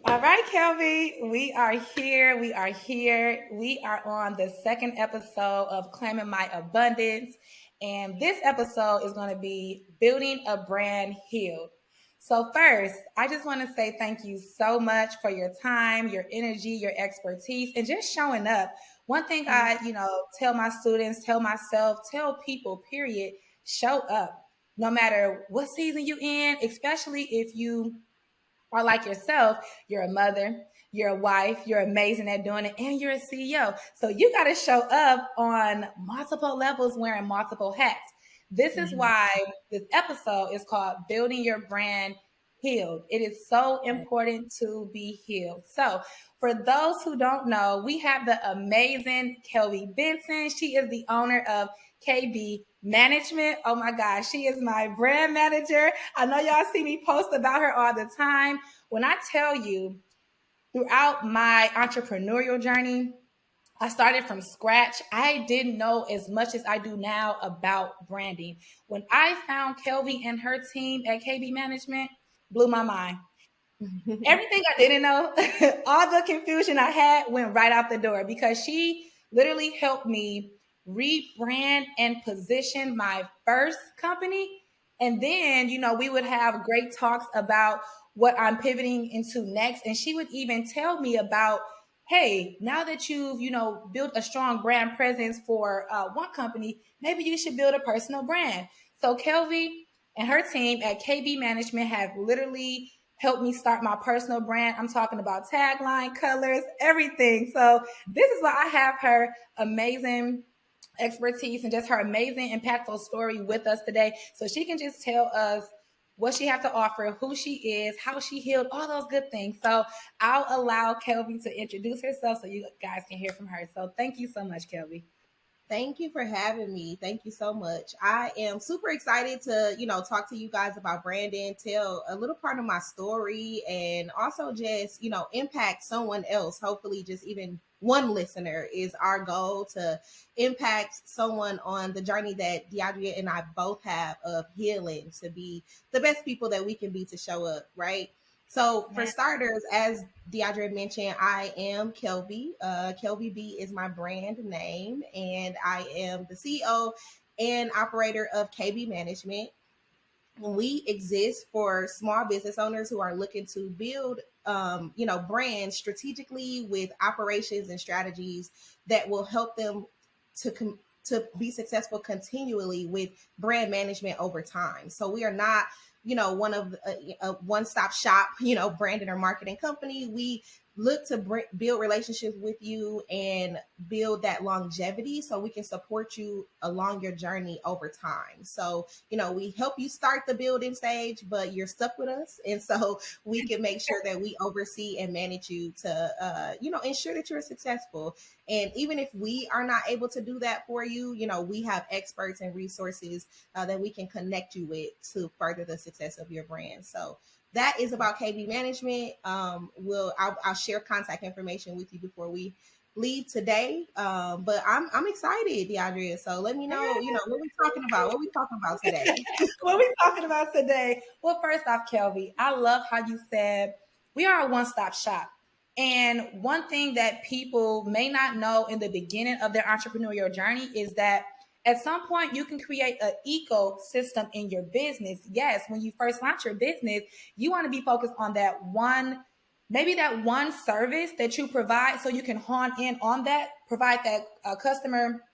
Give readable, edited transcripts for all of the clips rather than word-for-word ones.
All right, Kelby, we are here. We are here. We are on the second episode of Claiming My Abundance. And this episode is going to be Building a Brand Healed. So, first, I just want to say thank you so much for your time, your energy, your expertise, and just showing up. One thing I tell my students, tell myself, tell people, period, show up no matter what season you in, especially if you or like yourself, you're a mother, you're a wife, you're amazing at doing it, and you're a CEO. So you got to show up on multiple levels wearing multiple hats. This is Mhm. why this episode is called Building Your Brand Healed. It is so important to be healed. So, for those who don't know, we have the amazing Kelby Benson. She is the owner of KB Management. Oh my gosh, she is my brand manager. I know y'all see me post about her all the time. When I tell you, throughout my entrepreneurial journey, I started from scratch. I didn't know as much as I do now about branding. When I found Kelby and her team at KB Management, blew my mind. Everything I didn't know, all the confusion I had went right out the door because she literally helped me rebrand and position my first company. And then we would have great talks about what I'm pivoting into next. And she would even tell me about, hey, now that you've built a strong brand presence for one company, maybe you should build a personal brand. So Kelvy and her team at KB Management have literally helped me start my personal brand. I'm talking about tagline, colors, everything. So this is why I have her amazing expertise and just her amazing, impactful story with us today. So she can just tell us what she has to offer, who she is, how she healed, all those good things. So I'll allow Kelby to introduce herself so you guys can hear from her. So thank you so much, Kelby. Thank you for having me. Thank you so much. I am super excited to, talk to you guys about branding, tell a little part of my story, and also just, impact someone else. Hopefully, just even one listener is our goal to impact someone on the journey that DeAndrea and I both have of healing to be the best people that we can be to show up, right? So for Man. starters, as Deidre mentioned, I am Kelby. Kelby B is my brand name, and I am the CEO and operator of KB Management. We exist for small business owners who are looking to build, brands strategically with operations and strategies that will help them to be successful continually with brand management over time. So we are not one of a one-stop shop branding or marketing company. We look to build relationships with you and build that longevity so we can support you along your journey over time. So we help you start the building stage, but you're stuck with us, and so we can make sure that we oversee and manage you to ensure that you're successful. And even if we are not able to do that for you, we have experts and resources that we can connect you with to further the success of your brand. So that is about KB Management. I'll share contact information with you before we leave today. But I'm excited, DeAndrea. So let me know, what we talking about. What we talking about today? What are we talking about today? Well, first off, Kelby, I love how you said we are a one-stop shop. And one thing that people may not know in the beginning of their entrepreneurial journey is that at some point you can create an ecosystem in your business. Yes, when you first launch your business, you want to be focused on that one, maybe that one service that you provide so you can hone in on that, provide that customer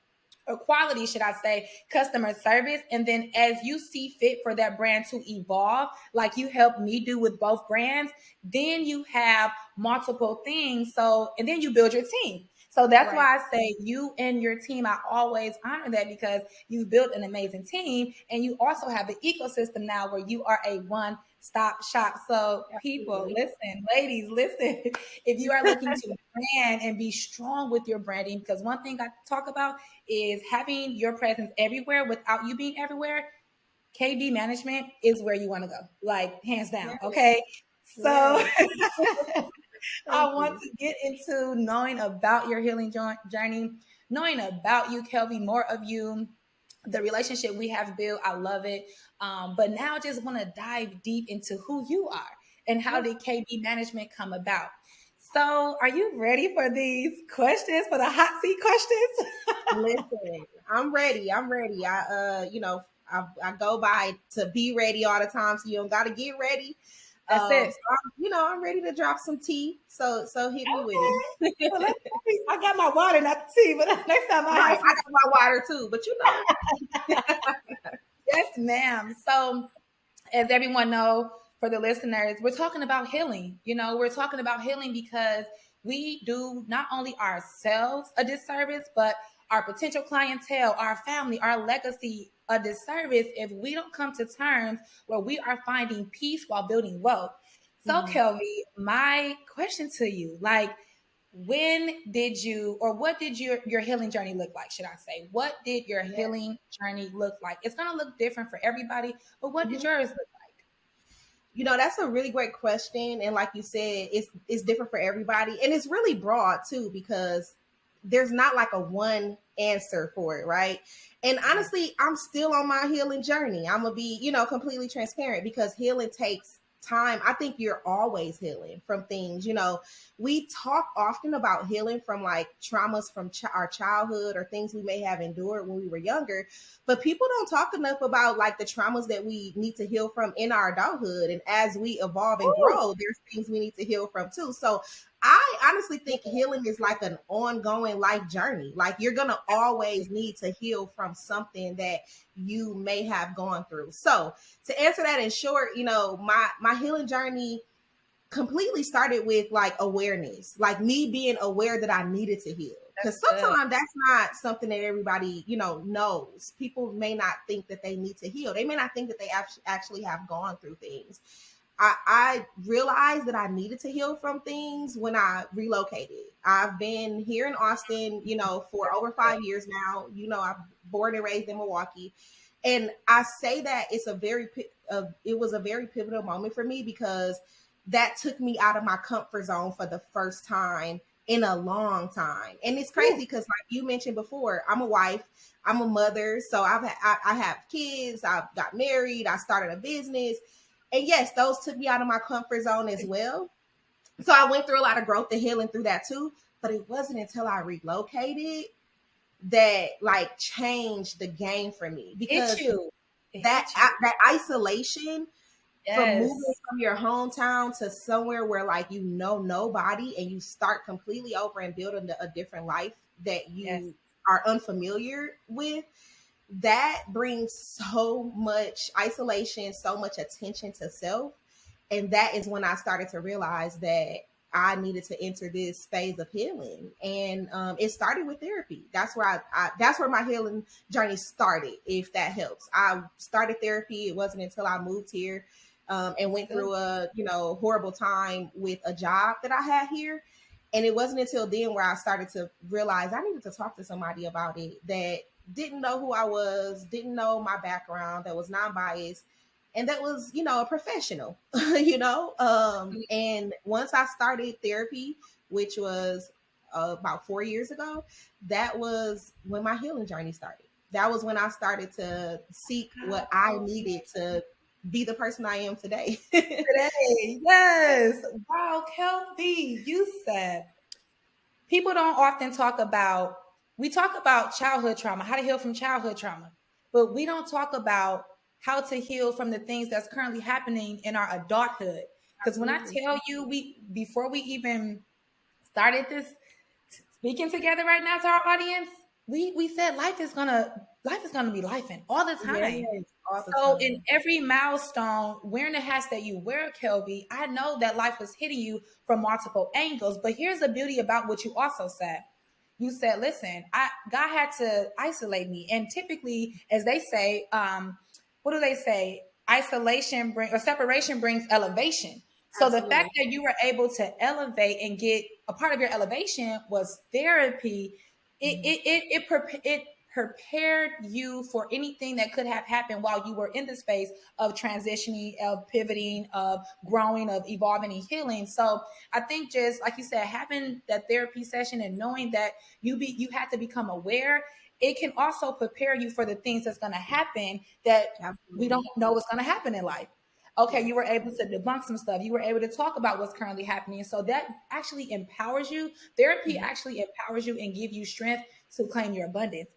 or quality, should I say, customer service. And then as you see fit for that brand to evolve, like you helped me do with both brands, then you have multiple things. So, and then you build your team. So that's Right. why I say you and your team, I always honor that because you've built an amazing team and you also have an ecosystem now where you are a one stop shop. So people, Absolutely. listen, ladies, listen, if you are looking to brand and be strong with your branding, because one thing I talk about is having your presence everywhere without you being everywhere. KB Management is where you want to go, like hands down. Yes. Okay. So Yes. Thank I want you. to get into knowing about your healing journey, knowing about you, Kelby, more of you, the relationship we have built. I love it. But now I just want to dive deep into who you are, and how did KB management come about? So, are you ready for these questions, for the hot seat questions? Listen, I'm ready. I'm ready. I go by to be ready all the time, so you don't got to get ready. That's it. So I'm ready to drop some tea. So hit me with Okay. Well, it. I got my water, not the tea, but next time I Right, have I some. got my water too, but Yes, ma'am. So, as everyone know, for the listeners, we're talking about healing. We're talking about healing because we do not only ourselves a disservice, but our potential clientele, our family, our legacy a disservice if we don't come to terms where we are finding peace while building wealth. So, Mhm. Kelby, my question to you, like, when did you, or what did your healing journey look like, should I say? What did your Yeah. healing journey look like? It's going to look different for everybody, but what did Mhm. yours look like? That's a really great question, and like you said, it's different for everybody, and it's really broad too because there's not like a one answer for it, right? And honestly, I'm still on my healing journey. I'm gonna be, completely transparent because healing takes time. I think you're always healing from things. We talk often about healing from like traumas from our childhood or things we may have endured when we were younger, but people don't talk enough about like the traumas that we need to heal from in our adulthood. And as we evolve and Ooh, grow, there's things we need to heal from too. So I honestly think healing is like an ongoing life journey. Like you're going to always need to heal from something that you may have gone through. So to answer that in short, my healing journey completely started with like awareness, like me being aware that I needed to heal. that's Because good. sometimes that's not something that everybody, knows. People may not think that they need to heal. They may not think that they actually have gone through things. I realized that I needed to heal from things when I relocated. I've been here in Austin, for over 5 years now. I'm born and raised in Milwaukee. And I say that it was a very pivotal moment for me because that took me out of my comfort zone for the first time in a long time. And it's crazy Ooh, because, like you mentioned before, I'm a wife, I'm a mother, so I have kids, I got married, I started a business, and yes, those took me out of my comfort zone as well. So I went through a lot of growth and healing through that too. But it wasn't until I relocated that like changed the game for me hit because you. It that hit you. that isolation from Yes. moving from your hometown to somewhere where like you know nobody and you start completely over and building a different life that Yes. you are unfamiliar with, that brings so much isolation, so much attention to self. And that is when I started to realize that I needed to enter this phase of healing. And it started with therapy. That's where that's where my healing journey started, if that helps. I started therapy. It wasn't until I moved here and went Good. through a horrible time with a job that I had here. And it wasn't until then where I started to realize I needed to talk to somebody about it that didn't know who I was, didn't know my background, that was non-biased, and that was, a professional, And once I started therapy, which was about 4 years ago, that was when my healing journey started. That was when I started to seek what I needed to be the person I am today. Today, yes. Wow, Kelby, you said people don't often talk about, we talk about childhood trauma, how to heal from childhood trauma, but we don't talk about how to heal from the things that's currently happening in our adulthood. Because when I Absolutely. tell you, before we even started this speaking together right now to our audience, we said life is gonna be life in all the time. Yes, all the So in time. every milestone, wearing the hats that you wear, Kelby, I know that life was hitting you from multiple angles. But here's the beauty about what you also said. You said, "Listen, God had to isolate me." And typically, as they say, what do they say? Separation brings elevation. So the fact Absolutely. that you were able to elevate and get a part of your elevation was therapy. Mhm. It prepared you for anything that could have happened while you were in the space of transitioning, of pivoting, of growing, of evolving and healing. So I think, just like you said, having that therapy session and knowing that you had to become aware, it can also prepare you for the things that's going to happen that we don't Absolutely. know what's going to happen in life. Okay, Yes. you were able to debunk some stuff. You were able to talk about what's currently happening. So that actually empowers you. Therapy Mhm. actually empowers you and give you strength to claim your abundance,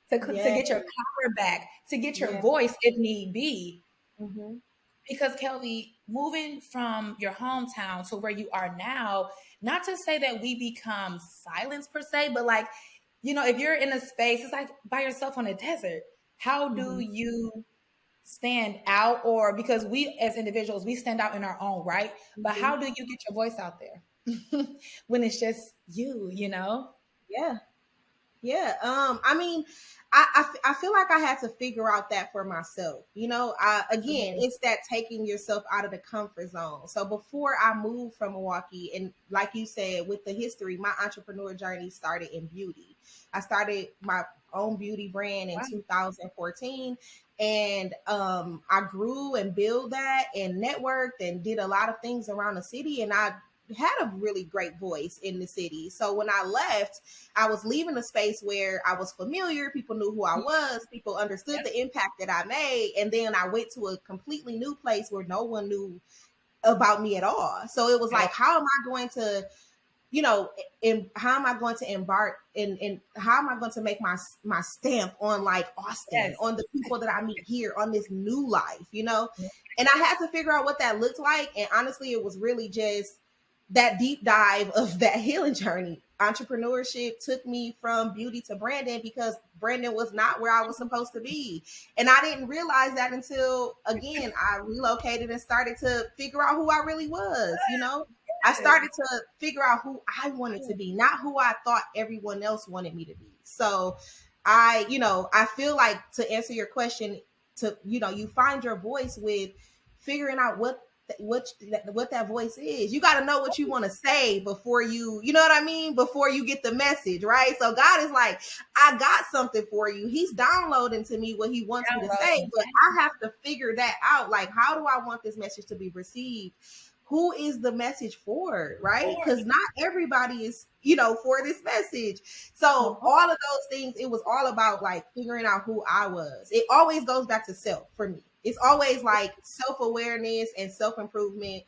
to Yes. get your power back, to get your Yes. voice if need be. Mhm. Because Kelby, moving from your hometown to where you are now, not to say that we become silence per se, but like, if you're in a space, it's like by yourself on a desert. How do Mhm. you stand out? Or because we as individuals, we stand out in our own right, but Mhm. how do you get your voice out there when it's just you? Yeah. Yeah. I mean, I feel like I had to figure out that for myself. Again, Absolutely. it's that taking yourself out of the comfort zone. So before I moved from Milwaukee, and like you said, with the history, my entrepreneur journey started in beauty. I started my own beauty brand in Wow. 2014. And I grew and built that and networked and did a lot of things around the city. And I had a really great voice in the city. So when I left, I was leaving a space where I was familiar. People knew who I was. People understood Yep. the impact that I made. And then I went to a completely new place where no one knew about me at all. So it was At all. like, how am I going to, how am I going to embark and how am I going to make my stamp on like Austin, Yes. on the people that I meet here, on this new life? And I had to figure out what that looked like. And honestly, it was really just that deep dive of that healing journey. Entrepreneurship took me from beauty to branding because branding was not where I was supposed to be. And I didn't realize that until, again, I relocated and started to figure out who I really was. I started to figure out who I wanted to be, not who I thought everyone else wanted me to be. So I feel like, to answer your question, you find your voice with figuring out what that voice is. You got to know what you want to say before you know what I mean, before you get the message, right? So God is like, I got something for you. He's downloading to me what he wants me to say, Downloading. but I have to figure that out. Like, how do I want this message to be received? Who is the message for, right? Because not everybody is for this message. So Come on. all of those things, it was all about like figuring out who I was. It always goes back to self for me. It's always like self-awareness and self-improvement,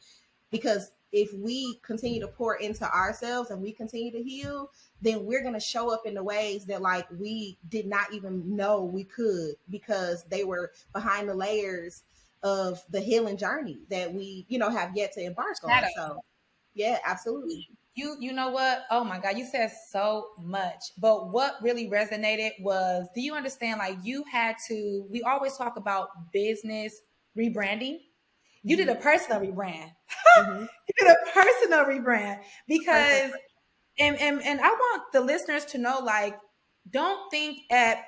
because if we continue to pour into ourselves and we continue to heal, then we're going to show up in the ways that like we did not even know we could, because they were behind the layers of the healing journey that we have yet to embark on. Shadow. So yeah, absolutely. You know what? Oh my God, you said so much. But what really resonated was, do you understand? Like, you had to, we always talk about business rebranding. You did Mm-hmm. a personal rebrand. Mm-hmm. You did a personal rebrand Personal. because, and I want the listeners to know, like, don't think at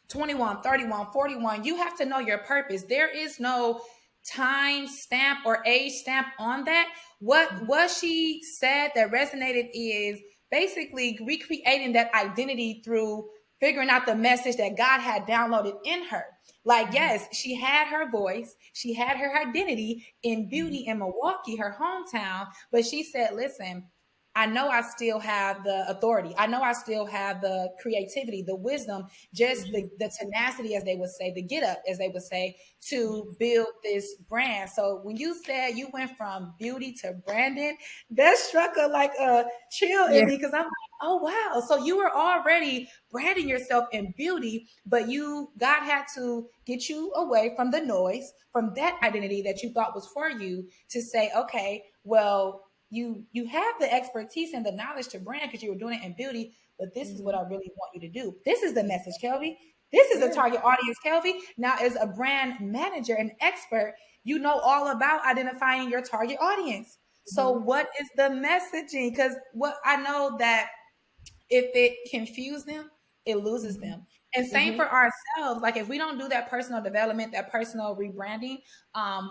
21, 31, 41, you have to know your purpose. There is no time stamp or age stamp on that. What she said that resonated is basically recreating that identity through figuring out the message that God had downloaded in her. Like, Mm-hmm. yes, she had her voice, she had her identity in Mm-hmm. beauty in Milwaukee, her hometown, but she said, listen, I know I still have the authority. I know I still have the creativity, the wisdom, just Mm-hmm. the tenacity, as they would say, the get up, as they would say, Mm-hmm. to build this brand. So when you said you went from beauty to branding, that struck like a chill in Yeah. me, because I'm like, oh wow. So you were already branding yourself in beauty, but God had to get you away from the noise, from that identity that you thought was for you, to say, okay, well, you have the expertise and the knowledge to brand because you were doing it in beauty, but this is what Mm-hmm. I really want you to do. This is the message, Kelby. This is the Yeah. target audience, Kelby. Now, as a brand manager and expert, you know all about identifying your target audience. So, Mm-hmm. what is the messaging? Because what I know that if it confuses them, it loses Mm-hmm. them. And same Mm-hmm. for ourselves. Like, if we don't do that personal development, that personal rebranding,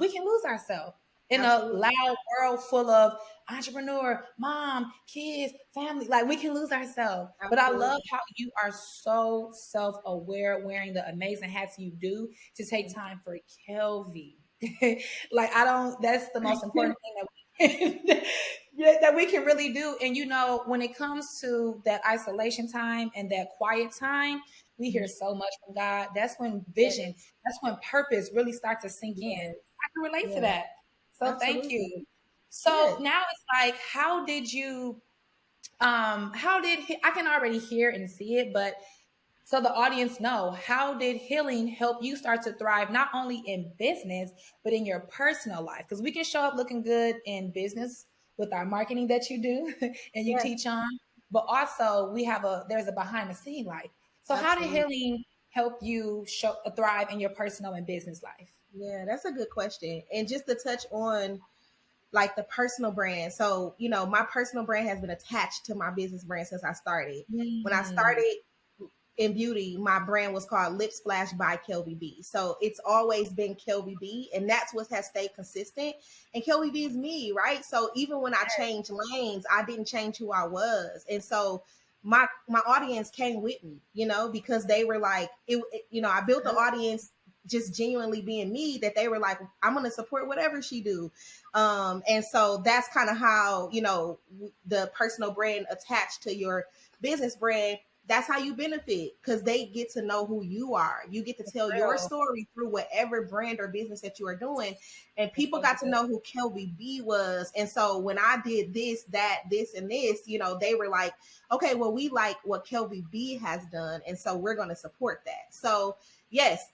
we can lose ourselves in a Absolutely. loud world full of entrepreneur, mom, kids, family. Like, we can lose ourselves. But I love Absolutely. how you are so self-aware, wearing the amazing hats you do, to take time for Kelvy. Like, I don't, that's the most important thing that that we can really do. And when it comes to that isolation time and that quiet time, we hear Mhm. so much from God. That's when vision, Yes. that's when purpose really starts to sink in. Yes. can relate to Yeah, that. So thank absolutely. you. So Yes, now it's like, how did I can already hear and see it, but so the audience know, how did healing help you start to thrive not only in business but in your personal life? Because we can show up looking good in business with our marketing that you do and you yes, teach on, but also there's a behind the scene life. So how did absolutely. healing help you thrive in your personal and business life? Yeah, that's a good question. And just to touch on like the personal brand. So, my personal brand has been attached to my business brand since I started. When I Mm, started in beauty, my brand was called Lip Splash by Kelby B. So it's always been Kelby B, and that's what has stayed consistent. And Kelby B is me, right? So even when I changed lanes, I didn't change who I was, and so my audience came with me, because they were like, I built the audience just genuinely being me, that they were like, I'm going to support whatever she do. And so that's kind of how, the personal brand attached to your business brand, that's how you benefit, because they get to know who you are. You get to it's tell your real. story through whatever brand or business that you are doing. And It's people so got to good. know who Kelby B was. And so when I did this, that, this, and this, they were like, okay, well, we like what Kelby B has done. And so we're going to support that. So, yes,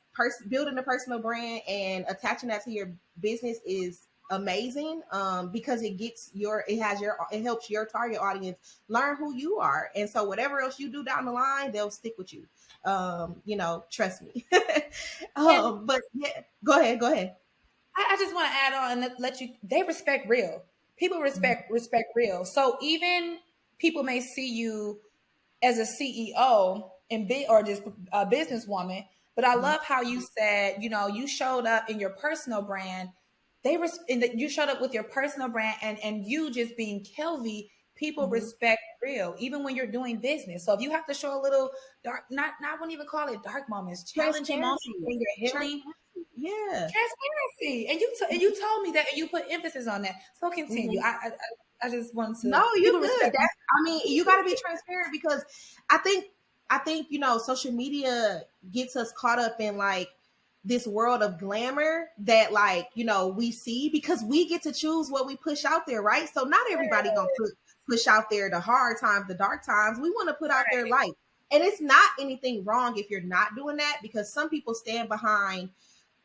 building a personal brand and attaching that to your business is amazing, because it helps your target audience learn who you are, and so whatever else you do down the line, they'll stick with you. Trust me. And But yeah, go ahead. I just want to add on and let you. They respect real people. Mhm. Respect real. So even people may see you as a CEO and or just a businesswoman. But I Mhm. love how you said, you showed up in your personal brand. You showed up with your personal brand and you just being Kelvy. People Mhm. respect real, even when you're doing business. So if you have to show a little dark, not I wouldn't even call it dark moments, challenging moments Transparency. when you're healing, Transparency. Yeah. transparency. And you told me that, and you put emphasis on that. So continue. Mhm. I just want to No, you're people good. respect. You got to be transparent, because I think, social media gets us caught up in like this world of glamour that, like, we see, because we get to choose what we push out there, right? So not everybody gonna push out there the hard times, the dark times. We want to put out their light, and it's not anything wrong if you're not doing that, because some people stand behind,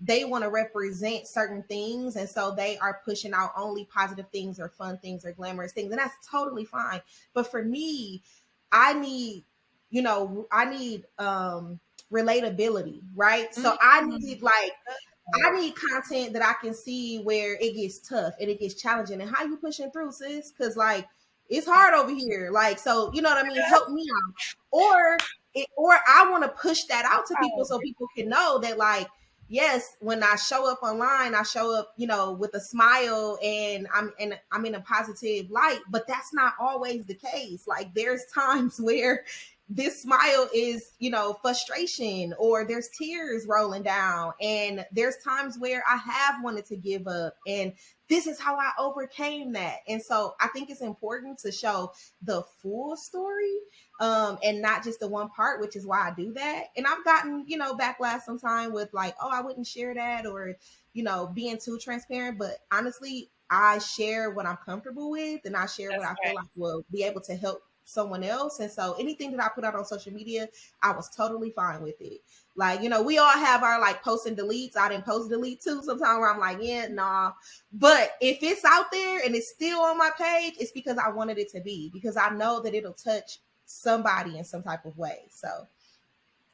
they want to represent certain things, and so they are pushing out only positive things or fun things or glamorous things, and that's totally fine. But for me, I need relatability, right? So I Mm, need, like, I need content that I can see where it gets tough and it gets challenging, and how you pushing through, sis, because like it's hard over here, like, so you know what I mean, help me out. Or I want to push that out to people, so people can know that, like, yes, when I show up online, I show up, with a smile, and I'm in a positive light. But that's not always the case. Like, there's times where this smile is, frustration, or there's tears rolling down, and there's times where I have wanted to give up, and this is how I overcame that. And so I think it's important to show the full story, and not just the one part, which is why I do that. And I've gotten, backlash sometime with like, oh, I wouldn't share that, or, being too transparent. But honestly, I share what I'm comfortable with, and I share what that's I feel like will be able to help someone else. And so anything that I put out on social media, I was totally fine with it. Like, we all have our like post and deletes. I didn't post delete too sometimes, where I'm like, yeah, nah. But if it's out there and it's still on my page, it's because I wanted it to be, because I know that it'll touch somebody in some type of way. So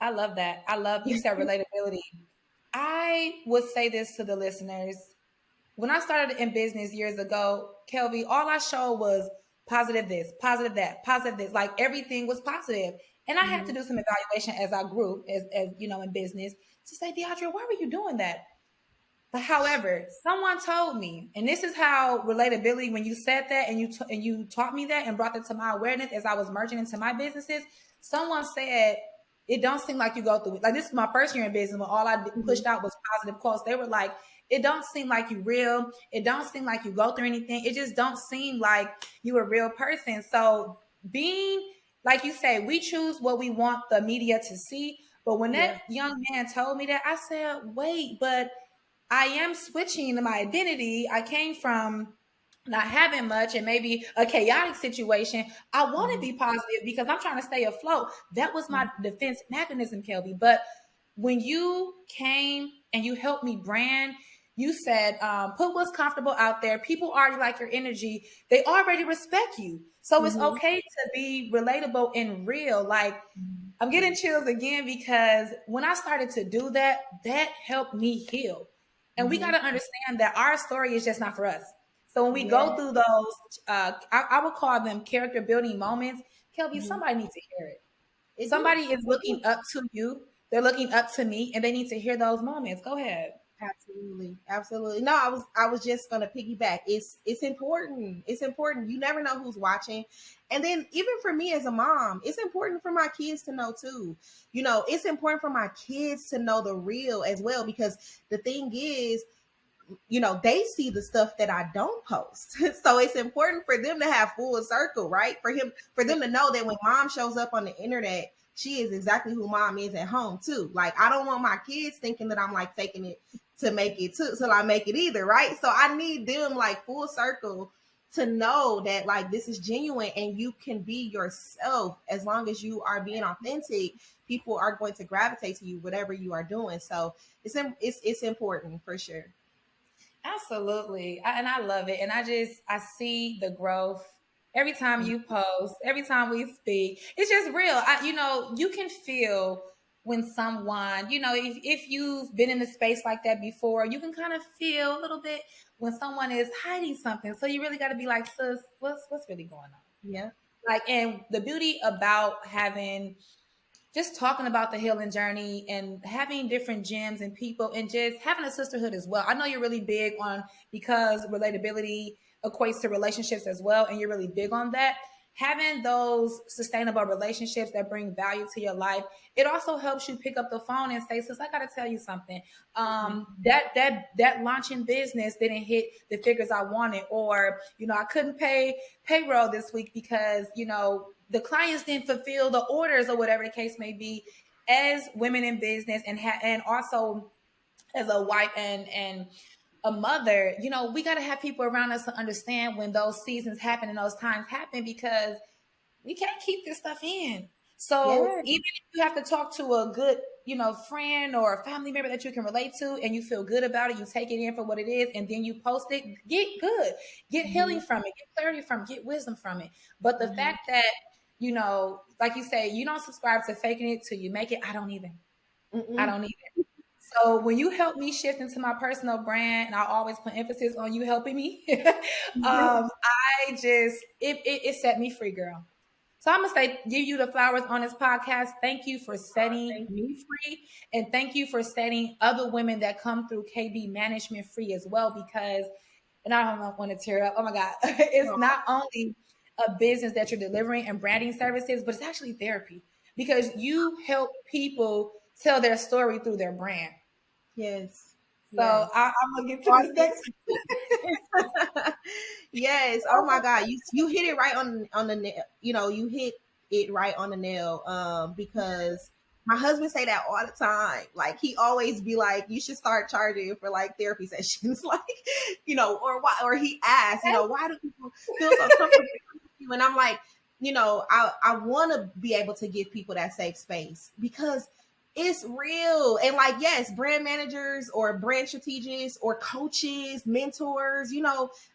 I love that. I love you said relatability. I would say this to the listeners. When I started in business years ago, Kelby, all I showed was positive this, positive that, positive this. Like everything was positive. And I had to mhm. do some evaluation as I grew, as in business, to say, Deandra, why were you doing that? But however, someone told me, and this is how relatability. When you said that and you taught me that and brought that to my awareness as I was merging into my businesses, someone said it don't seem like you go through it. Like this is my first year in business when all I Mhm. pushed out was positive quotes. They were like, it don't seem like you real. It don't seem like you go through anything. It just don't seem like you a real person. So being like you say, we choose what we want the media to see. But when that Yeah. young man told me that, I said, wait, but I am switching my identity. I came from not having much and maybe a chaotic situation. I want to Mhm. be positive because I'm trying to stay afloat. That was my Mhm. defense mechanism, Kelby. But when you came and you helped me brand, you said, put what's comfortable out there. People already like your energy. They already respect you. So it's Mhm. okay to be relatable and real. Like, Mhm. I'm getting chills again because when I started to do that, that helped me heal. And we got Mhm. to understand that our story is just not for us. So when we go Yeah. through those, I would call them character building moments. Kelby, Mhm. somebody needs to hear it. It do. Somebody is It do. looking up to you. They're looking up to me, and they need to hear those moments. Go ahead. Absolutely, absolutely. No, I was just gonna piggyback. It's important. It's important. You never know who's watching, and then even for me as a mom, it's important for my kids to know too. It's important for my kids to know the real as well, because the thing is, they see the stuff that I don't post. So it's important for them to have full circle, right? For them to know that when mom shows up on the internet, she is exactly who mom is at home too. Like, I don't want my kids thinking that I'm like faking it to make it too, till I make it either, right? So I need them like full circle to know that like this is genuine and you can be yourself. As long as you are being authentic, people are going to gravitate to you whatever you are doing. So it's important for sure. Absolutely. And I love it. And I see the growth every time you post, every time we speak. It's just real. You can feel when someone, if you've been in a space like that before, you can kind of feel a little bit when someone is hiding something. So you really got to be like, sis, what's really going on? Yeah. Like, and the beauty about having just talking about the healing journey and having different gems and people and just having a sisterhood as well. I know you're really big on, because relatability equates to relationships as well, and you're really big on that. Having those sustainable relationships that bring value to your life, it also helps you pick up the phone and say, "Sis, I got to tell you something. That launching business didn't hit the figures I wanted, or I couldn't pay payroll this week because the clients didn't fulfill the orders or whatever the case may be." As women in business and also as a wife and a mother, we got to have people around us to understand when those seasons happen and those times happen, because we can't keep this stuff in. So Yeah. even if you have to talk to a good, friend or a family member that you can relate to and you feel good about it, you take it in for what it is, and then you post it, get good, get healing Mhm. from it, get clarity from it, get wisdom from it. But the Mhm. fact that, like you say, you don't subscribe to faking it till you make it. I don't either. I Mm-mm. don't either. So when you help me shift into my personal brand, and I always put emphasis on you helping me, I just it set me free, girl. So I'm gonna say, give you the flowers on this podcast. Thank you for setting Thank you. me free, and thank you for setting other women that come through KB management free as well. Because, and I don't want to tear up. Oh my God, it's Aw. not only a business that you're delivering and branding services, but it's actually therapy, because you help people tell their story through their brand. Yes. So Yes. I'm gonna get to this next. Authentic. Yes. Oh my God. You hit it right on the nail. You hit it right on the nail. Because my husband say that all the time. Like, he always be like, you should start charging for like therapy sessions. Like, or why, or he asks, why do people feel so comfortable with you? And I'm like, I want to be able to give people that safe space, because it's real. And like, yes, brand managers or brand strategists or coaches, mentors,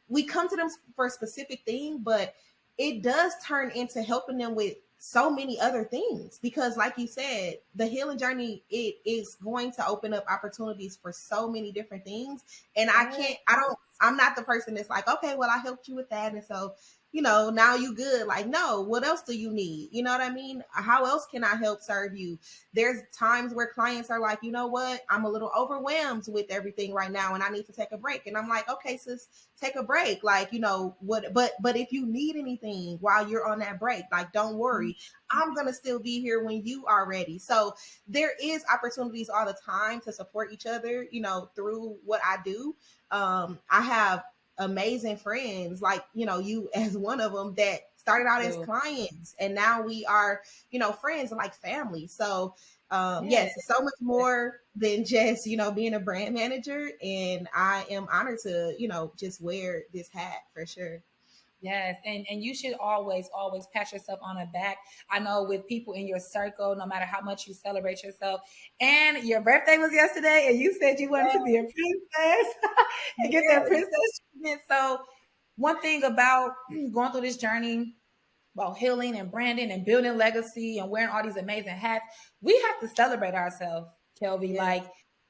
we come to them for a specific thing, but it does turn into helping them with so many other things, because like you said, the healing journey, it is going to open up opportunities for so many different things. And I'm not the person that's like, okay, well, I helped you with that, and so now you good. Like, no, what else do you need? You know what I mean? How else can I help serve you? There's times where clients are like, you know what, I'm a little overwhelmed with everything right now and I need to take a break. And I'm like, okay, sis, take a break. Like, what, but if you need anything while you're on that break, like, don't worry, I'm gonna still be here when you are ready. So there is opportunities all the time to support each other, through what I do. I have amazing friends, like, you as one of them, that started out as clients, and now we are, friends and like family. So Yeah. yes, it's so much more than just, being a brand manager. And I am honored to, just wear this hat for sure. Yes, and you should always pat yourself on the back. I know with people in your circle, no matter how much you celebrate yourself, and your birthday was yesterday, and you said you wanted to be a princess and get that Yes, princess treatment. So, one thing about going through this journey about healing and branding and building legacy and wearing all these amazing hats, we have to celebrate ourselves, Kelby. yes, Like,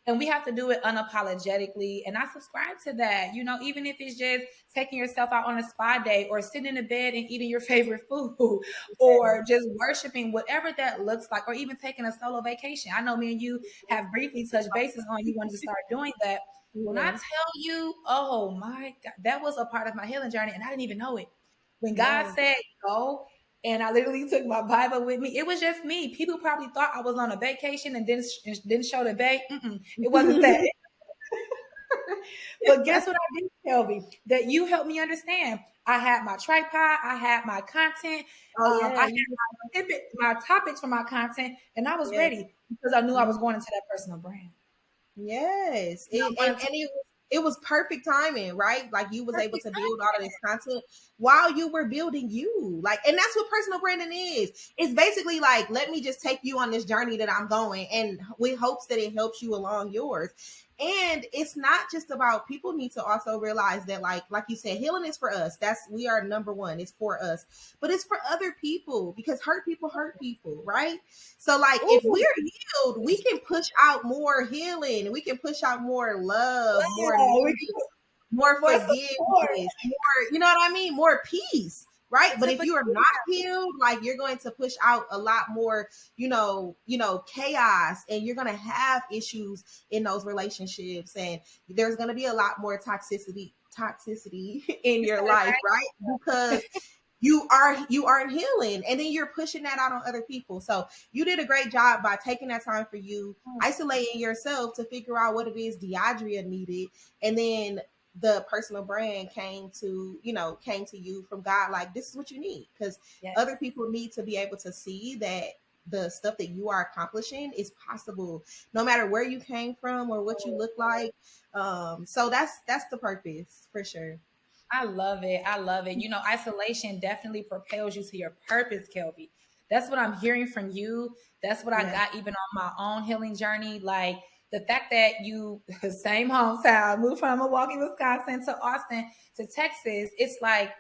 and we have to do it unapologetically. And I subscribe to that. Even if it's just taking yourself out on a spa day or sitting in the bed and eating your favorite food or just worshiping, whatever that looks like, or even taking a solo vacation. I know me and you have briefly touched bases on you wanted to start doing that. When I yes, tell you, oh my God, that was a part of my healing journey and I didn't even know it. When God yes. said go, and I literally took my Bible with me, it was just me. People probably thought I was on a vacation and didn't show the bay. It wasn't that. But guess what I did, Kelby? That you helped me understand. I had my tripod, I had my content, Oh I yeah, had my topics for my content, and I was yes. ready because I knew I was going into that personal brand. Yes, And I and wanted to it was perfect timing, right? Like, you was able perfect to build all of content. this content while you were building you, like, and that's what personal branding is. It's basically like, let me just take you on this journey that I'm going, and with hopes that it helps you along yours. And it's not just about, people need to also realize that, like you said, healing is for us. We are number one. It's for us, but it's for other people, because hurt people, right? So, like, if Ooh, we're healed, we can push out more healing. We can push out more love, more yeah, we newness, more more support. forgiveness, more, you know what I mean? More peace, right? But if you are Certificate. not healed, like, you're going to push out a lot more, chaos, and you're going to have issues in those relationships, and there's going to be a lot more toxicity in You your said it life, right. right? Because you aren't healing, and then you're pushing that out on other people. So you did a great job by taking that time for you, isolating yourself to figure out what it is Deidria needed, and then the personal brand came to you from God, like, this is what you need, because Yes. other people need to be able to see that the stuff that you are accomplishing is possible, no matter where you came from or what you look like. So that's the purpose for sure. I love it. I love it. Isolation definitely propels you to your purpose, Kelby. That's what I'm hearing from you. That's what I Yeah. got even on my own healing journey. Like the fact that you, same hometown, moved from Milwaukee, Wisconsin to Austin to Texas. It's like,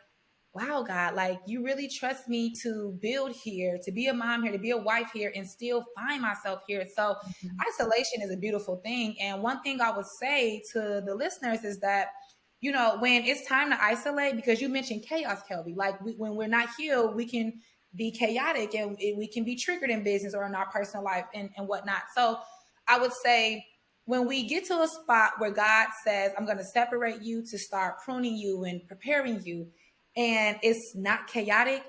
wow, God, like you really trust me to build here, to be a mom here, to be a wife here, and still find myself here. So isolation is a beautiful thing. And one thing I would say to the listeners is that, when it's time to isolate, because you mentioned chaos, Kelby, like when we're not healed, we can be chaotic and we can be triggered in business or in our personal life and whatnot. So I would say when we get to a spot where God says, I'm going to separate you to start pruning you and preparing you, and it's not chaotic,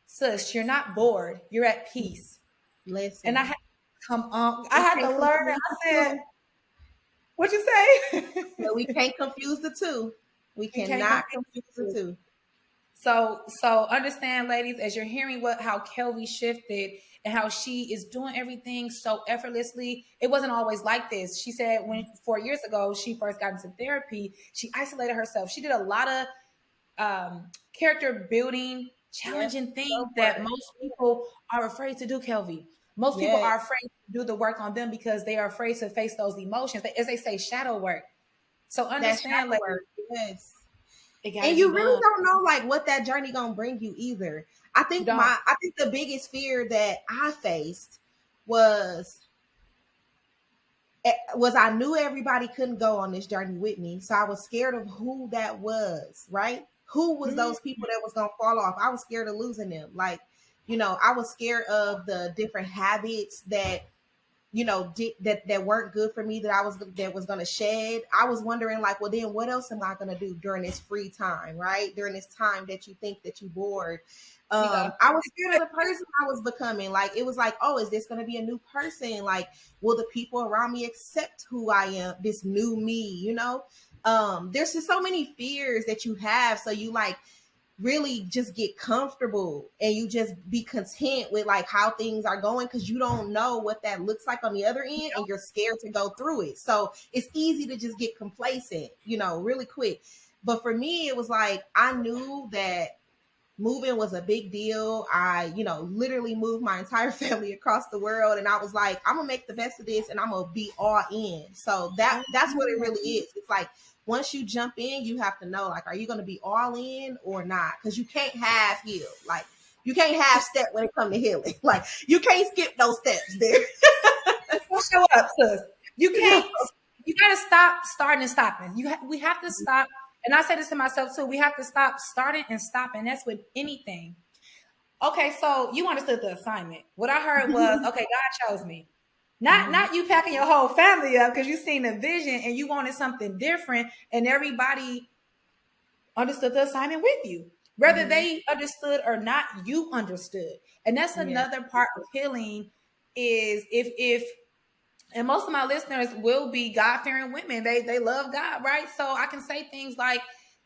sis, you're not bored. You're at peace. And I Listen, had to come on. I we had to can't learn it. confuse the I said, two. "What you say?" Yeah, we can't confuse the two. We We can't cannot compete. confuse the two. So understand, ladies, as you're hearing how Kelby shifted and how she is doing everything so effortlessly. It wasn't always like this. She said when 4 years ago she first got into therapy, she isolated herself. She did a lot of character building, Yep. challenging things Self that work. most people are afraid to do, Kelby. Most people Yes. are afraid to do the work on them because they are afraid to face those emotions. As they say, shadow work. So That understand, shadow like, work. Yes. it got to And be you really done. don't know, like, what that journey gonna bring you either. You don't. I think the biggest fear that I faced was I knew everybody couldn't go on this journey with me. So I was scared of who that was, right? Who was Mm, those people that was gonna fall off? I was scared of losing them. Like, I was scared of the different habits that that weren't good for me, that was going to shed. I was wondering, like, well, then what else am I going to do during this free time, right? During this time that you think that you bored. yeah. I was scared of the person I was becoming. Like, it was like, oh, is this going to be a new person? Like, will the people around me accept who I am, this new me, there's just so many fears that you have. So you like really just get comfortable and you just be content with like how things are going, because you don't know what that looks like on the other end and you're scared to go through it. So it's easy to just get complacent, really quick. But for me, it was like I knew that moving was a big deal. I, literally moved my entire family across the world, and I was like, I'm gonna make the best of this and I'm gonna be all in. So that's what it really is. It's like once you jump in, you have to know, like, are you gonna be all in or not? Because you can't half heal. Like you can't half step when it comes to healing. Like you can't skip those steps there. Show up, sis. You can't. You gotta stop starting and stopping. We have to stop. And I say this to myself too. We have to stop starting and stopping. That's with anything. Okay, so you understood the assignment. What I heard was, okay, God chose me. Not you packing your whole family up because you seen a vision and you wanted something different, and everybody understood the assignment with you. Whether they understood or not, you understood. And that's another part of healing is if and most of my listeners will be God-fearing women. They love God, right? So I can say things like,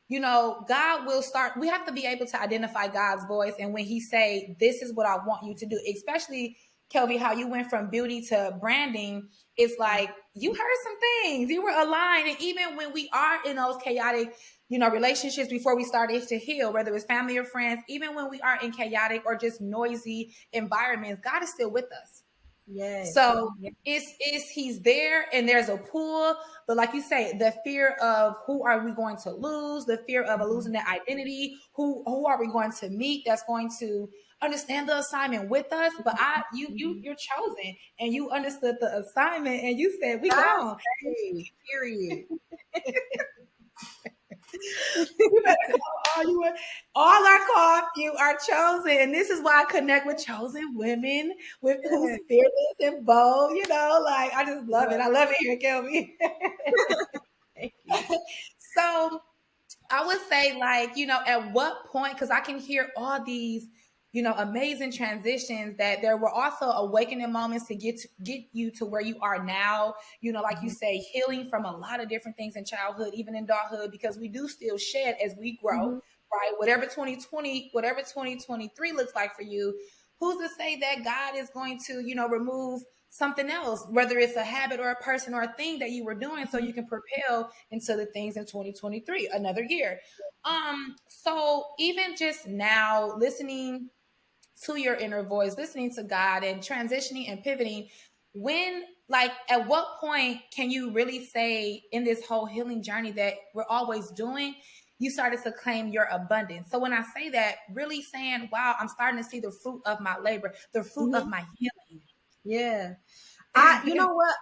God will start. We have to be able to identify God's voice, and when He say, "This is what I want you to do," especially Kelby, how you went from beauty to branding. It's like you heard some things, you were aligned, and even when we are in those chaotic, relationships before we started to heal, whether it's family or friends, even when we are in chaotic or just noisy environments, God is still with us. Yes. So it's he's there and there's a pull, but like you say, the fear of who are we going to lose, the fear of losing that identity, who are we going to meet that's going to understand the assignment with us. But you're chosen and you understood the assignment and you said we gone. Period. You better call all are called, you are chosen. And this is why I connect with chosen women with who's fearless and bold, like I just love it. I love it here, Kelby. So I would say, like, at what point, because I can hear all these, amazing transitions, that there were also awakening moments to get you to where you are now, like you say, healing from a lot of different things in childhood, even in adulthood, because we do still shed as we grow, right? Whatever 2023 looks like for you, who's to say that God is going to, remove something else, whether it's a habit or a person or a thing that you were doing, so you can propel into the things in 2023, another year. So even just now, listening to your inner voice, listening to God and transitioning and pivoting, at what point can you really say in this whole healing journey that we're always doing, you started to claim your abundance? So when I say that, really saying, wow, I'm starting to see the fruit of my labor, the fruit of my healing. Yeah. You know what?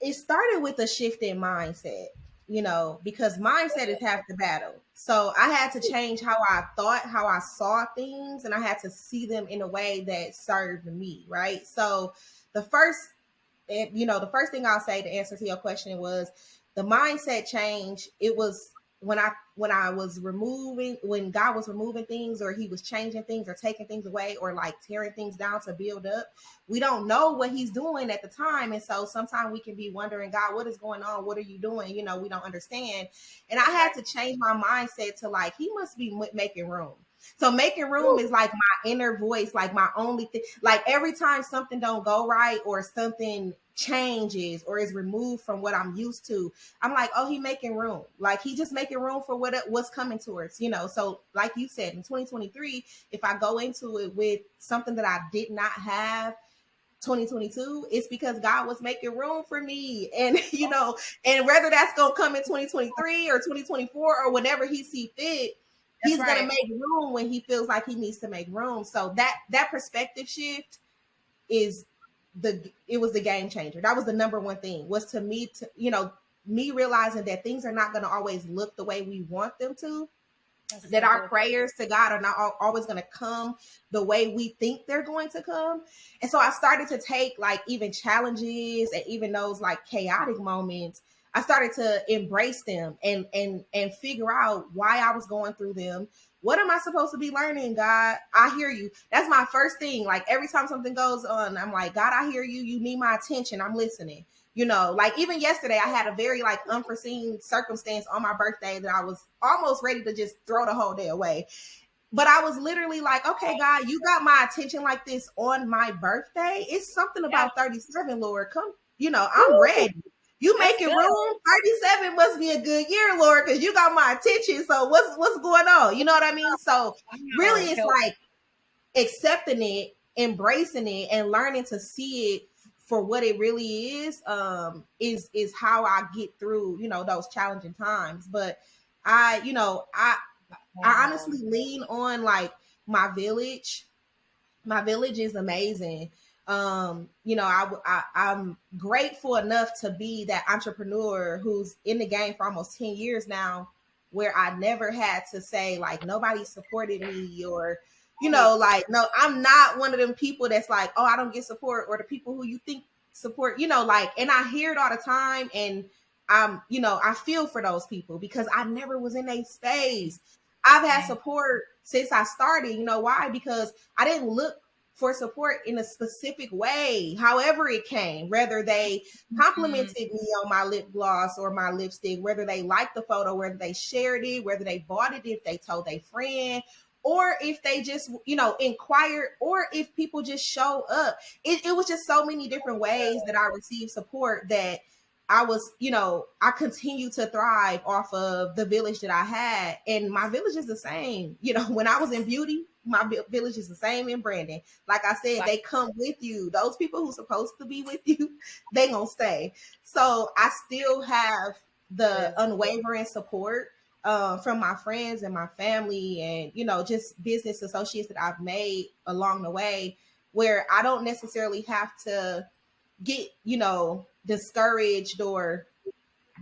It started with a shift in mindset, because mindset is half the battle. So I had to change how I thought, how I saw things, and I had to see them in a way that served me, right? So the first thing I'll say to answer to your question was the mindset change. It was when God was removing things, or He was changing things or taking things away or like tearing things down to build up. We don't know what He's doing at the time, and so sometimes we can be wondering, God, what is going on? What are you doing? We don't understand. And I had to change my mindset to like, He must be making room. So making room is like my inner voice, like my only thing. Like every time something don't go right or something changes or is removed from what I'm used to, I'm like, oh, He making room. Like He just making room for what's coming towards, So like you said, in 2023, if I go into it with something that I did not have 2022, it's because God was making room for me. And and whether that's gonna come in 2023 or 2024 or whenever He see fit, He's gonna make room when He feels like He needs to make room. So that perspective shift it was the game changer. That was the number one thing, was to me, me realizing that things are not going to always look the way we want them to. That our prayers to God are not always going to come the way we think they're going to come. And so I started to take like even challenges and even those like chaotic moments, I started to embrace them and figure out why I was going through them. What am I supposed to be learning, God? I hear you. That's my first thing. Like every time something goes on, I'm like, God, I hear you. You need my attention. I'm listening. You know, like even yesterday, I had a very like unforeseen circumstance on my birthday that I was almost ready to just throw the whole day away. But I was literally like, okay, God, you got my attention like this on my birthday. It's something Yeah. about 37, Lord. Come, you know, I'm Woo, ready. You that's making good. room. 37 must be a good year, Lord, because you got my attention. So what's going on? You know what I mean? So really Wow, it's like accepting it, embracing it, and learning to see it for what it really is how I get through, you know, those challenging times. But I wow. honestly lean on like my village. My village is amazing. You know, I'm grateful enough to be that entrepreneur who's in the game for almost 10 years now, where I never had to say like nobody supported me, or you know, like no, I'm not one of them people that's like, oh, I don't get support, or the people who you think support, you know, like, and I hear it all the time, and you know, I feel for those people because I never was in a space. I've had support since I started. You know why? Because I didn't look for support in a specific way, however it came, whether they Mm, complimented me on my lip gloss or my lipstick, whether they liked the photo, whether they shared it, whether they bought it, if they told a friend, or if they just, you know, inquired, or if people just show up. It was just so many different ways that I received support that I was, you know, I continue to thrive off of the village that I had. And my village is the same. You know, when I was in beauty, my village is the same in branding. Like I said, like they come with you. Those people who supposed to be with you, they gonna stay. So I still have the this. unwavering support from my friends and my family, and you know, just business associates that I've made along the way, where I don't necessarily have to get, you know, discouraged or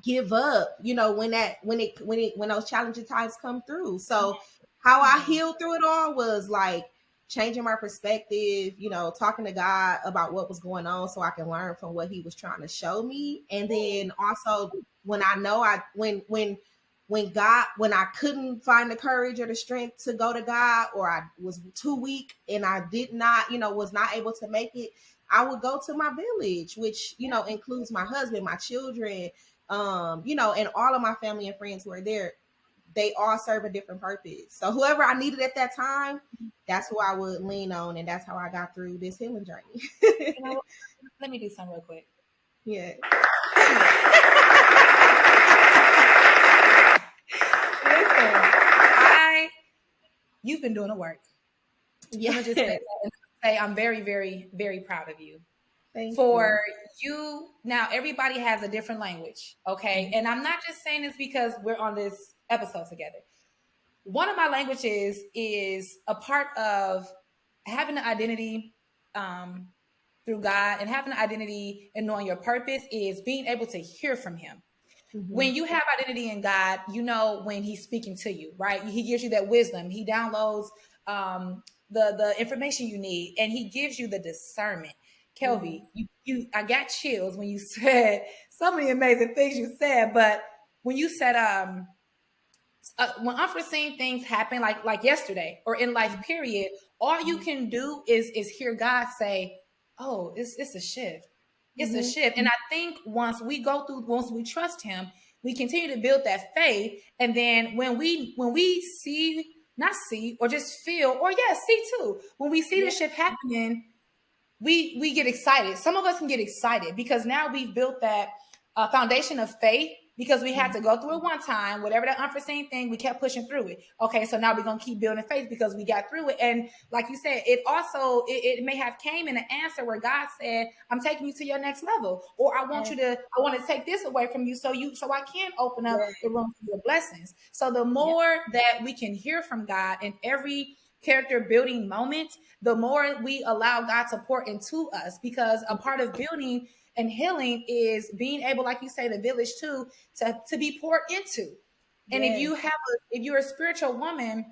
give up, you know, when those challenging times come through. So how I Mm, healed through it all was like changing my perspective, you know, talking to God about what was going on so I can learn from what he was trying to show me. And then also when I know I when I couldn't find the courage or the strength to go to God, or I was too weak and I did not, you know, was not able to make it, I would go to my village, which, you know, includes my husband, my children, you know, and all of my family and friends who are there. They all serve a different purpose. So whoever I needed at that time, that's who I would lean on, and that's how I got through this healing journey. you know what? Let me do something real quick. Yeah. Listen, you've been doing the work. I'm gonna just say Yeah. that and say I'm very, very, very proud of you. Thank you. For you, now everybody has a different language, okay? And I'm not just saying this because we're on this episode together. One of my languages is a part of having an identity through God, and having an identity and knowing your purpose is being able to hear from Him. Mm-hmm. When you have identity in God, you know when He's speaking to you, right? He gives you that wisdom. He downloads the information you need, and He gives you the discernment. Mm-hmm. Kelby, I got chills when you said so many amazing things you said, but when you said when unforeseen things happen, like yesterday or in life, period, all you can do is hear God say, "Oh, it's a shift. It's a Mm-hmm. shift." And I think once we trust Him, we continue to build that faith, and then when we see, not see, or just feel, or yes, see too, when we see the Yeah. shift happening, we get excited. Some of us can get excited because now we've built that foundation of faith, because we had to go through it one time, whatever that unforeseen thing, we kept pushing through it. Okay, so now we're gonna keep building faith because we got through it. And like you said, it also it may have came in an answer where God said, "I'm taking you to your next level," or Yeah. I want to take this away from you so I can open up Yeah. the room for your blessings." So the Yeah. more that we can hear from God in every character building moment, the more we allow God to pour into us, because a part of building and healing is being able, like you say, the village too, to be poured into. And Yes. if you're a spiritual woman,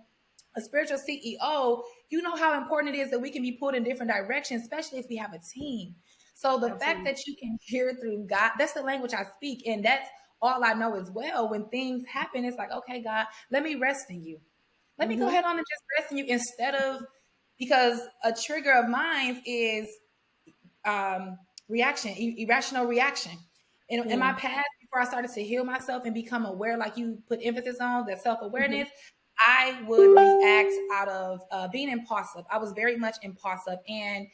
a spiritual CEO, you know how important it is that we can be pulled in different directions, especially if we have a team. So the fact Absolutely. that you can hear through God, that's the language I speak, and that's all I know as well. When things happen, it's like, okay, God, let me rest in you. Let me go Mm-hmm. ahead on and just rest in you, instead of, because a trigger of mine is reaction, irrational reaction. In my past, before I started to heal myself and become aware, like you put emphasis on that self-awareness, I would react out of being impulsive. I was very much impulsive. And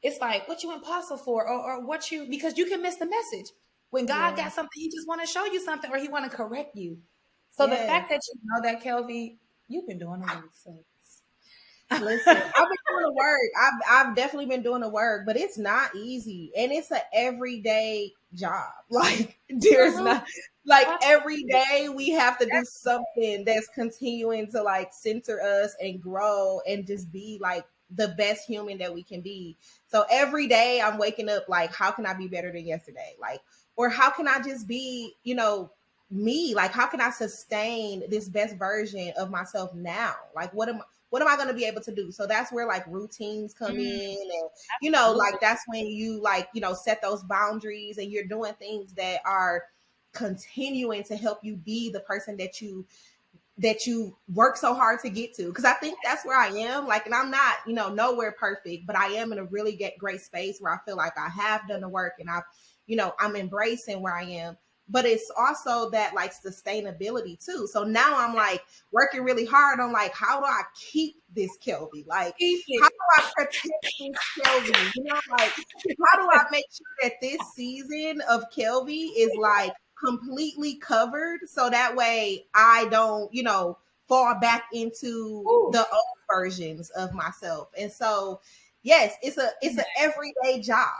it's like, what you impulsive for? Or what you, because you can miss the message. When God got something, he just want to show you something, or he want to correct you. So the Yes. fact that you know that, Kelvy, you've been doing the work. So. Listen, I've been doing the work. I've definitely been doing the work, but it's not easy, and it's an everyday job. Like there's not like every day we have to do something that's continuing to like center us and grow and just be like the best human that we can be. So every day I'm waking up like, how can I be better than yesterday? Like, or how can I just be, me? Like, how can I sustain this best version of myself now? Like, what am I going to be able to do? So that's where like routines come in, and like that's when you like set those boundaries, and you're doing things that are continuing to help you be the person that you work so hard to get to. Because I think that's where I am, like, and I'm not nowhere perfect, but I am in a really great space where I feel like I have done the work, and I'm embracing where I am. But it's also that like sustainability too. So now I'm like working really hard on like, how do I keep this Kelvy? Like, how do I protect this Kelvy? Like, how do I make sure that this season of Kelvy is like completely covered, so that way I don't, fall back into the old versions of myself. And so, yes, it's an everyday job.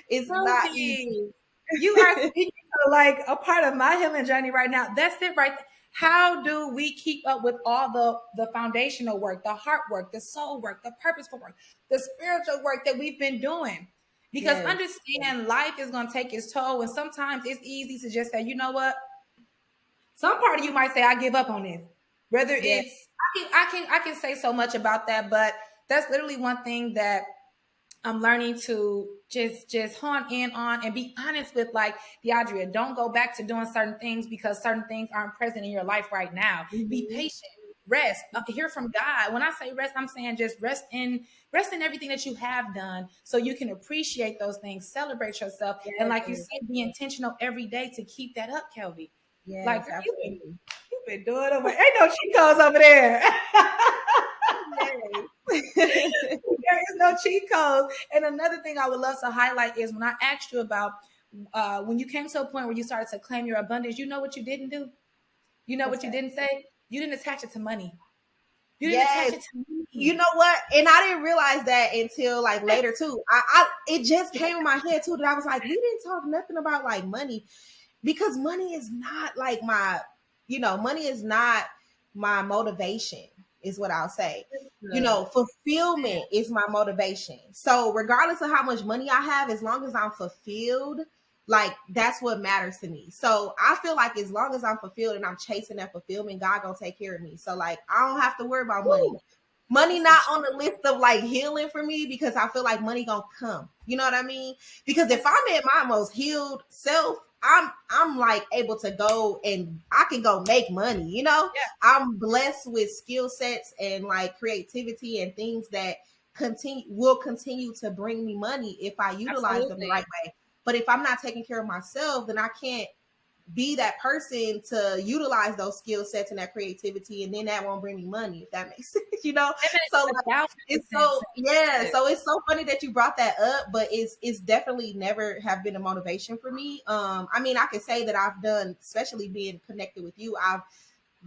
It's not easy. You are speaking to like a part of my healing journey right now. That's it, right? How do we keep up with all the foundational work, the heart work, the soul work, the purposeful work, the spiritual work that we've been doing? Because understand life is going to take its toll, and sometimes it's easy to just say, you know what? Some part of you might say, I give up on this. Whether it's I can say so much about that, but that's literally one thing that I'm learning to just hone in on and be honest with, like, Deidre, don't go back to doing certain things because certain things aren't present in your life right now. Be patient, rest, hear from God. When I say rest, I'm saying just rest in everything that you have done, so you can appreciate those things, celebrate yourself, and like you said, be intentional every day to keep that up, Kelvy. Like you've been doing over. Ain't no cheat codes over there. There is no cheat codes. And another thing I would love to highlight is when I asked you about when you came to a point where you started to claim your abundance, you know what you didn't do? You know what you didn't say? You didn't attach it to money. You didn't attach it to money. You know what? And I didn't realize that until like later too. It just came in my head too that I was like, we didn't talk nothing about like money, because money is not like money is not my motivation, is what I'll say. Fulfillment is my motivation. So regardless of how much money I have, as long as I'm fulfilled, like that's what matters to me. So I feel like as long as I'm fulfilled and I'm chasing that fulfillment, God gonna take care of me. So like I don't have to worry about money. Money not on the list of like healing for me, because I feel like money gonna come. You know what I mean? Because if I'm at my most healed self, I'm like able to go and I can go make money. I'm blessed with skill sets and like creativity and things that will continue to bring me money if I utilize them the right way. But if I'm not taking care of myself, then I can't be that person to utilize those skill sets and that creativity, and then that won't bring me money, if that makes sense. So like, it's so so it's so funny that you brought that up, but it's definitely never have been a motivation for me. I mean, I can say that I've done, especially being connected with you, I've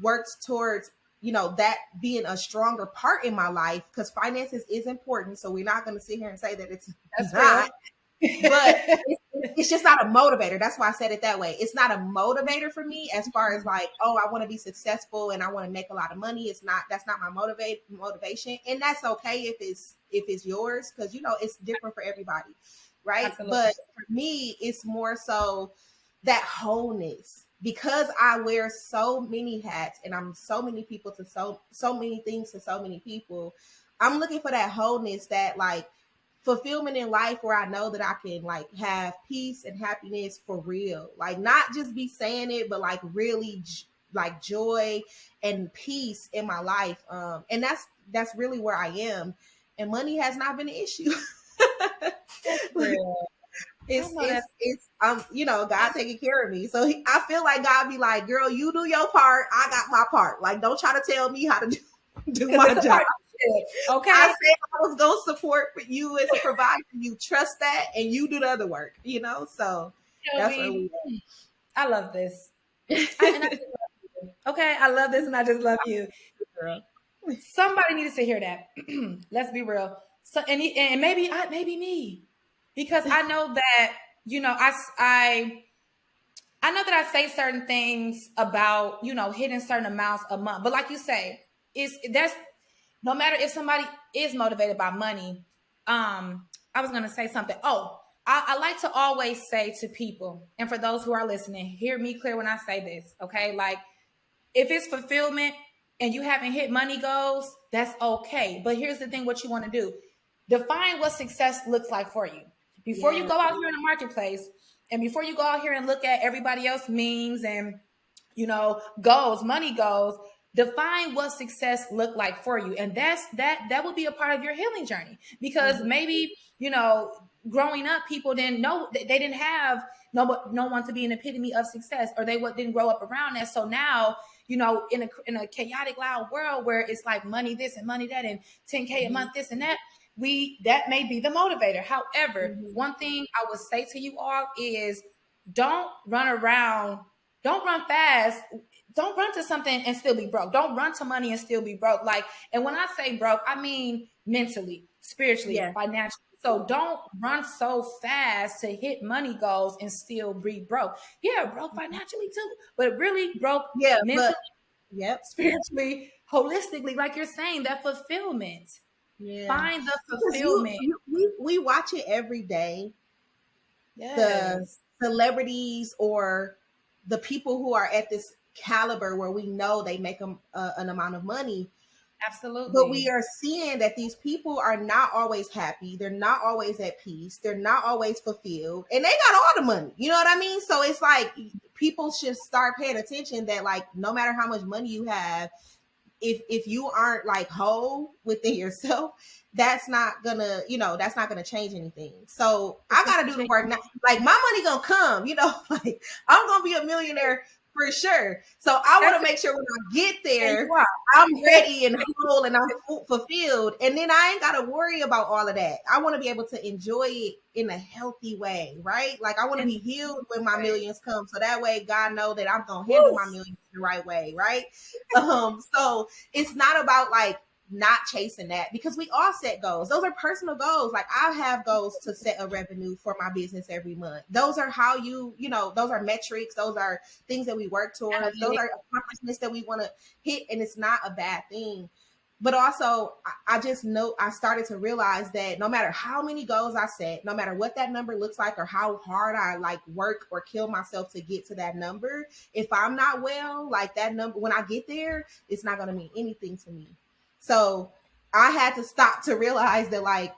worked towards that being a stronger part in my life, because finances is important, so we're not going to sit here and say that it's not. But it's just not a motivator. That's why I said it that way. It's not a motivator for me as far as like, oh, I want to be successful and I want to make a lot of money. That's not my motivation. And that's okay if it's yours, because it's different for everybody. Right. Absolutely. But for me, it's more so that wholeness, because I wear so many hats and I'm so many people to so many things to so many people. I'm looking for that wholeness, that like fulfillment in life, where I know that I can like have peace and happiness for real, like not just be saying it, but like really like joy and peace in my life. And that's really where I am, and money has not been an issue. I know that. God taking care of me. So I feel like God be like, girl, you do your part. I got my part. Like, don't try to tell me how to do Because my it's a job. partnership. I Okay. said I was going to support for you as a provider. You trust that and you do the other work, So that's where Shelby, we I love this. And I at. just love you. Okay. I love this and I just love you. Girl. Somebody needs to hear that. Let's be real. So and maybe me, because I know that I know that I say certain things about hitting certain amounts a month, but like you say, it's that's no matter if somebody is motivated by money. I was gonna say something. Oh, I like to always say to people, and for those who are listening, hear me clear when I say this. Okay, like if it's fulfillment and you haven't hit money goals, that's okay. But here's the thing: what you want to do, define what success looks like for you before you Yeah. go out here in the marketplace, and before you go out here and look at everybody else memes and goals, money goals. Define what success look like for you, and that will be a part of your healing journey. Because Mhm. maybe growing up, people didn't know, they didn't have no one to be an epitome of success, or they didn't grow up around that. So now, in a chaotic, loud world where it's like money this and money that and 10K a Mhm. month this and that, that may be the motivator. However, Mhm. one thing I would say to you all is don't run around, don't run fast, don't run to something and still be broke. Don't run to money and still be broke. Like, and when I say broke, I mean mentally, spiritually, Yeah. financially. So don't run so fast to hit money goals and still be broke. Yeah, broke financially too, but really broke Yeah, mentally, but yep. spiritually, holistically, like you're saying, that fulfillment. Yeah. Find the Because fulfillment. we watch it every day, the Yes, celebrities or the people who are at this caliber where we know they make an amount of money, but we absolutely. are seeing that these people are not always happy, they're not always at peace, they're not always fulfilled, and they got all the money, you know what I mean? So it's like people should start paying attention that, like, no matter how much money you have, if you aren't like whole within yourself, that's not gonna change anything. So I gotta do the work now. Like, my money gonna come, like, I'm gonna be a millionaire for sure. So I want That's to it. make sure when I get And there, you are. I'm ready and whole and I'm fulfilled, and then I ain't gotta worry about all of that. I want to be able to enjoy it in a healthy way, right? Like, I want to And be healed when my millions come, so that way God know that I'm gonna handle woo, my millions the right way, right? So it's not about like not chasing that, because we all set goals. Those are personal goals. Like, I have goals to set a revenue for my business every month. Those are how those are metrics. Those are things that we work towards. Those analytics. are accomplishments that we want to hit, and it's not a bad thing. But also, I just know, I started to realize that no matter how many goals I set, no matter what that number looks like or how hard I like work or kill myself to get to that number, if I'm not well, like, that number, when I get there, it's not going to mean anything to me. So I had to stop to realize that, like,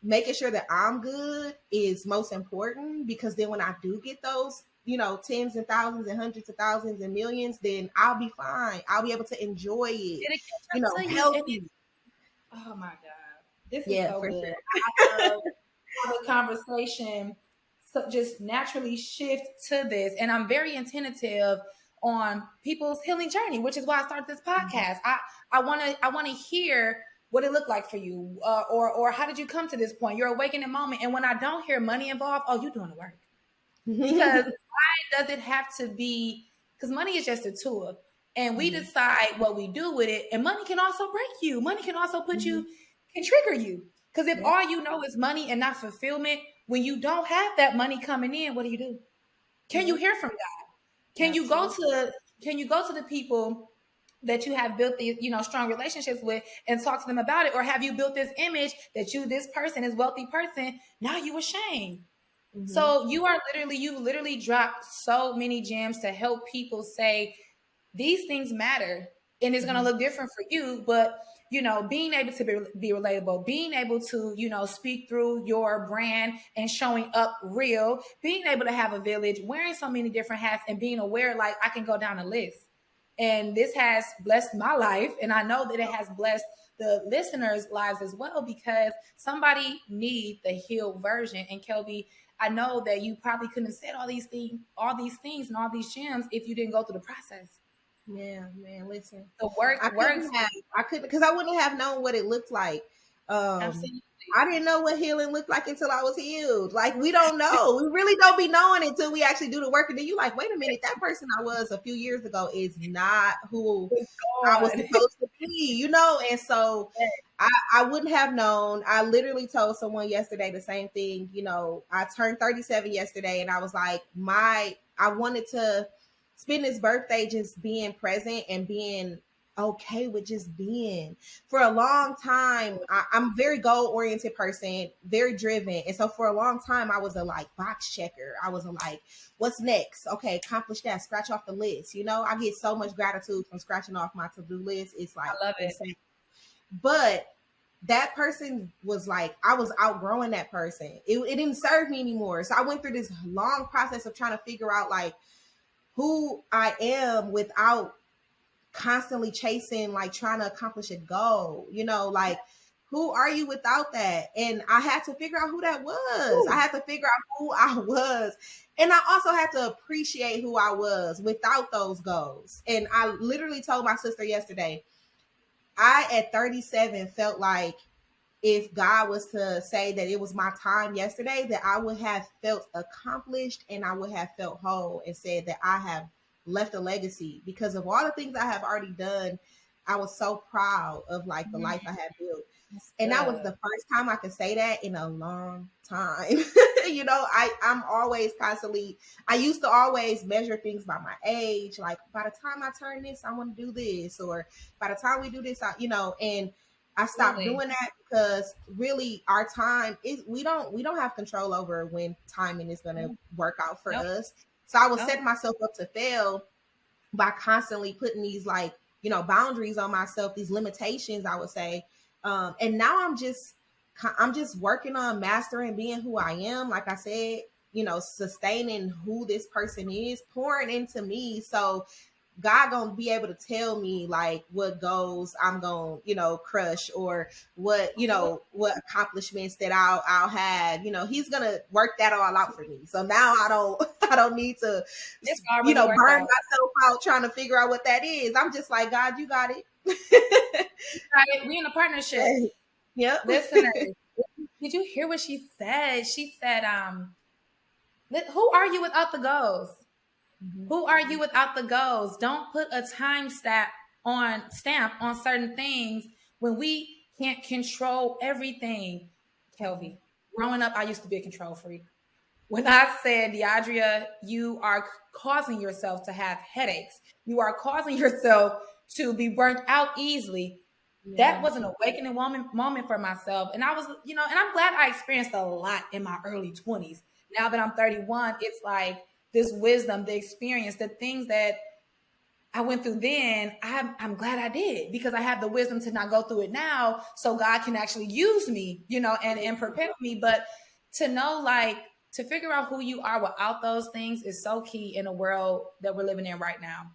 making sure that I'm good is most important, because then when I do get those, tens and thousands and hundreds of thousands and millions, then I'll be fine. I'll be able to enjoy it, It'll catch up to you. And healthy. oh my God, this is Yeah, so for good. I sure. love how the conversation just naturally shift to this. And I'm very attentive on people's healing journey, which is why I started this podcast. I want to hear what it looked like for you, or how did you come to this point, your awakening moment. And when I don't hear money involved, oh, you're doing the work. Because why does it have to be? Because money is just a tool, and we Mhm. decide what we do with it. And money can also break you. Money can also Mhm. can trigger you. Because if Yep. all you know is money and not fulfillment, when you don't have that money coming in, what do? Can you Yep. hear from God? Can you go Absolutely. to Can you go to the people that you have built the strong relationships with and talk to them about it, or have you built this image that this person is wealthy person? Now you ashamed. Mhm. So you literally dropped so many gems to help people say these things matter, and it's going to Mhm. look different for you. But being able to be relatable, being able to speak through your brand and showing up real, being able to have a village, wearing so many different hats, and being aware, like, I can go down a list. And this has blessed my life, and I know that it has blessed the listeners' lives as well, because somebody needs the healed version. And Kelby, I know that you probably couldn't have said all these things and all these gems if you didn't go through the process. Yeah, man, listen. The work works. I couldn't, because I wouldn't have known what it looked like. Absolutely. I didn't know what healing looked like until I was healed. Like, we don't know. We really don't be knowing until we actually do the work. And then you like, wait a minute, that person I was a few years ago is not who It's I was gone. supposed to be, you know? And so I wouldn't have known. I literally told someone yesterday the same thing. You know, I turned 37 yesterday, and I was like, I wanted to spend this birthday just being present and being okay with just being. For a long time, I'm a very goal oriented person, very driven, and so for a long time I was a like box checker. I was a like, what's next? Okay, accomplish that, scratch off the list. You know, I get so much gratitude from scratching off my to-do list. It's like I love it. insane. But that person was like, I was outgrowing that person. It didn't serve me anymore. So I went through this long process of trying to figure out like who I am without constantly chasing, like trying to accomplish a goal, you know, like who are you without that? And I had to figure out who that was. I had to figure out who I was. And I also had to appreciate who I was without those goals. And I literally told my sister yesterday, I at 37 felt like if God was to say that it was my time yesterday, that I would have felt accomplished and I would have felt whole and said that I have left a legacy because of all the things I have already done. I was so proud of like the life I had built. And that was the first time I could say that in a long time. You know, I'm always constantly, I used to always measure things by my age. Like by the time I turn this, I want to do this. Or by the time we do this, you know, and I stopped doing that because really our time is, we don't have control over when timing is going to work out for us. So I was setting myself up to fail by constantly putting these like, you know, boundaries on myself, these limitations, I would say. And now I'm just working on mastering being who I am. Like I said, you know, sustaining who this person is, pouring into me. So God gonna be able to tell me like what goals I'm gonna, you know, crush, or what, you know, what accomplishments that I'll have. You know, He's gonna work that all out for me. So now I don't need to, you know, burn myself out trying to figure out what that is. I'm just like, God, you got it. We in a partnership. Yep. Listeners, did you hear what she said? She said, who are you without the goals? Mm-hmm. Who are you without the goals? Don't put a time stamp on certain things when we can't control everything. Kelvy, growing up, I used to be a control freak. When I said, Deandria, you are causing yourself to have headaches, you are causing yourself to be burnt out easily. Yeah. That was an awakening moment for myself. And I was, you know, and I'm glad I experienced a lot in my early 20s. Now that I'm 31, it's like this wisdom, the experience, the things that I went through then, I'm glad I did, because I have the wisdom to not go through it now, so God can actually use me, you know, and prepare me. But to know, like, to figure out who you are without those things is so key in the world that we're living in right now.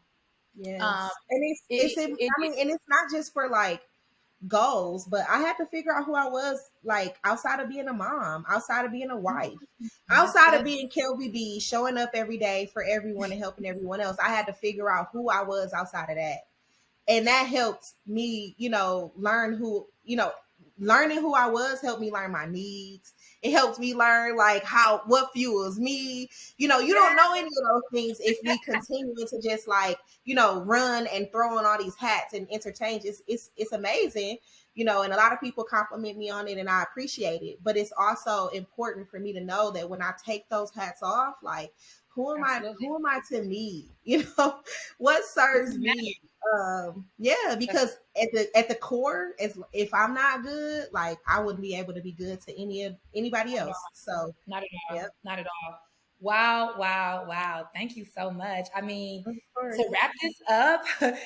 Yes. And and it's not just for like goals, but I had to figure out who I was, like outside of being a mom, outside of being a wife, outside of being Kelby B, showing up every day for everyone and helping everyone else. I had to figure out who I was outside of that. And that helped me, you know, learning who I was helped me learn my needs. It helped me learn like what fuels me. You know, you don't know any of those things if we continue to just like, you know, run and throw on all these hats and interchange. It's amazing, you know, and a lot of people compliment me on it and I appreciate it. But it's also important for me to know that when I take those hats off, like who am I to me? You know, what serves me? Because at the core, if I'm not good, like I wouldn't be able to be good to anybody else. So not at all. Yep. Not at all. Wow. Thank you so much. I mean, to wrap this up,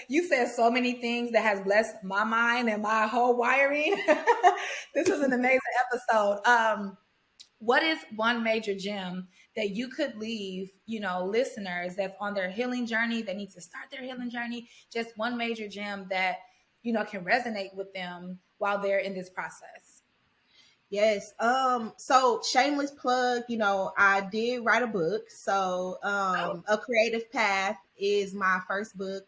you said so many things that has blessed my mind and my whole wiring. This was an amazing episode. What is one major gem that you could leave, you know, listeners that's on their healing journey, that need to start their healing journey? Just one major gem that, you know, can resonate with them while they're in this process. Yes. So shameless plug, I did write a book. So A Creative Path is my first book,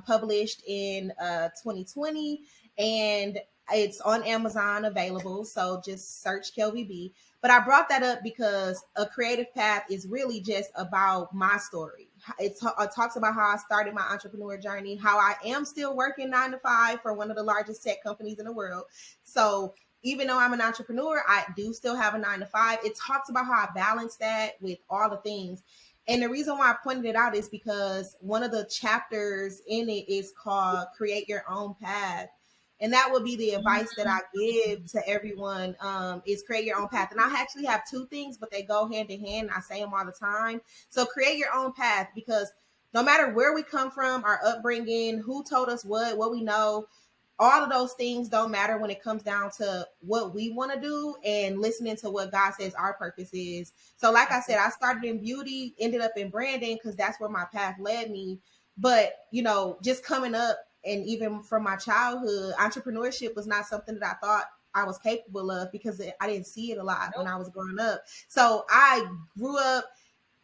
published in 2020, and it's on Amazon available. So just search Kelby B. But I brought that up because A Creative Path is really just about my story. It talks about how I started my entrepreneur journey, how I am still working 9 to 5 for one of the largest tech companies in the world. So even though I'm an entrepreneur, I do still have a 9 to 5. It talks about how I balance that with all the things. And the reason why I pointed it out is because one of the chapters in it is called Create Your Own Path. And that would be the advice that I give to everyone, is create your own path. And I actually have two things, but they go hand in hand. I say them all the time. So create your own path, because no matter where we come from, our upbringing, who told us what we know, all of those things don't matter when it comes down to what we want to do and listening to what God says our purpose is. So, like I said, I started in beauty, ended up in branding because that's where my path led me. But, just coming up and even from my childhood, entrepreneurship was not something that I thought I was capable of because I didn't see it a lot when I was growing up. So, I grew up,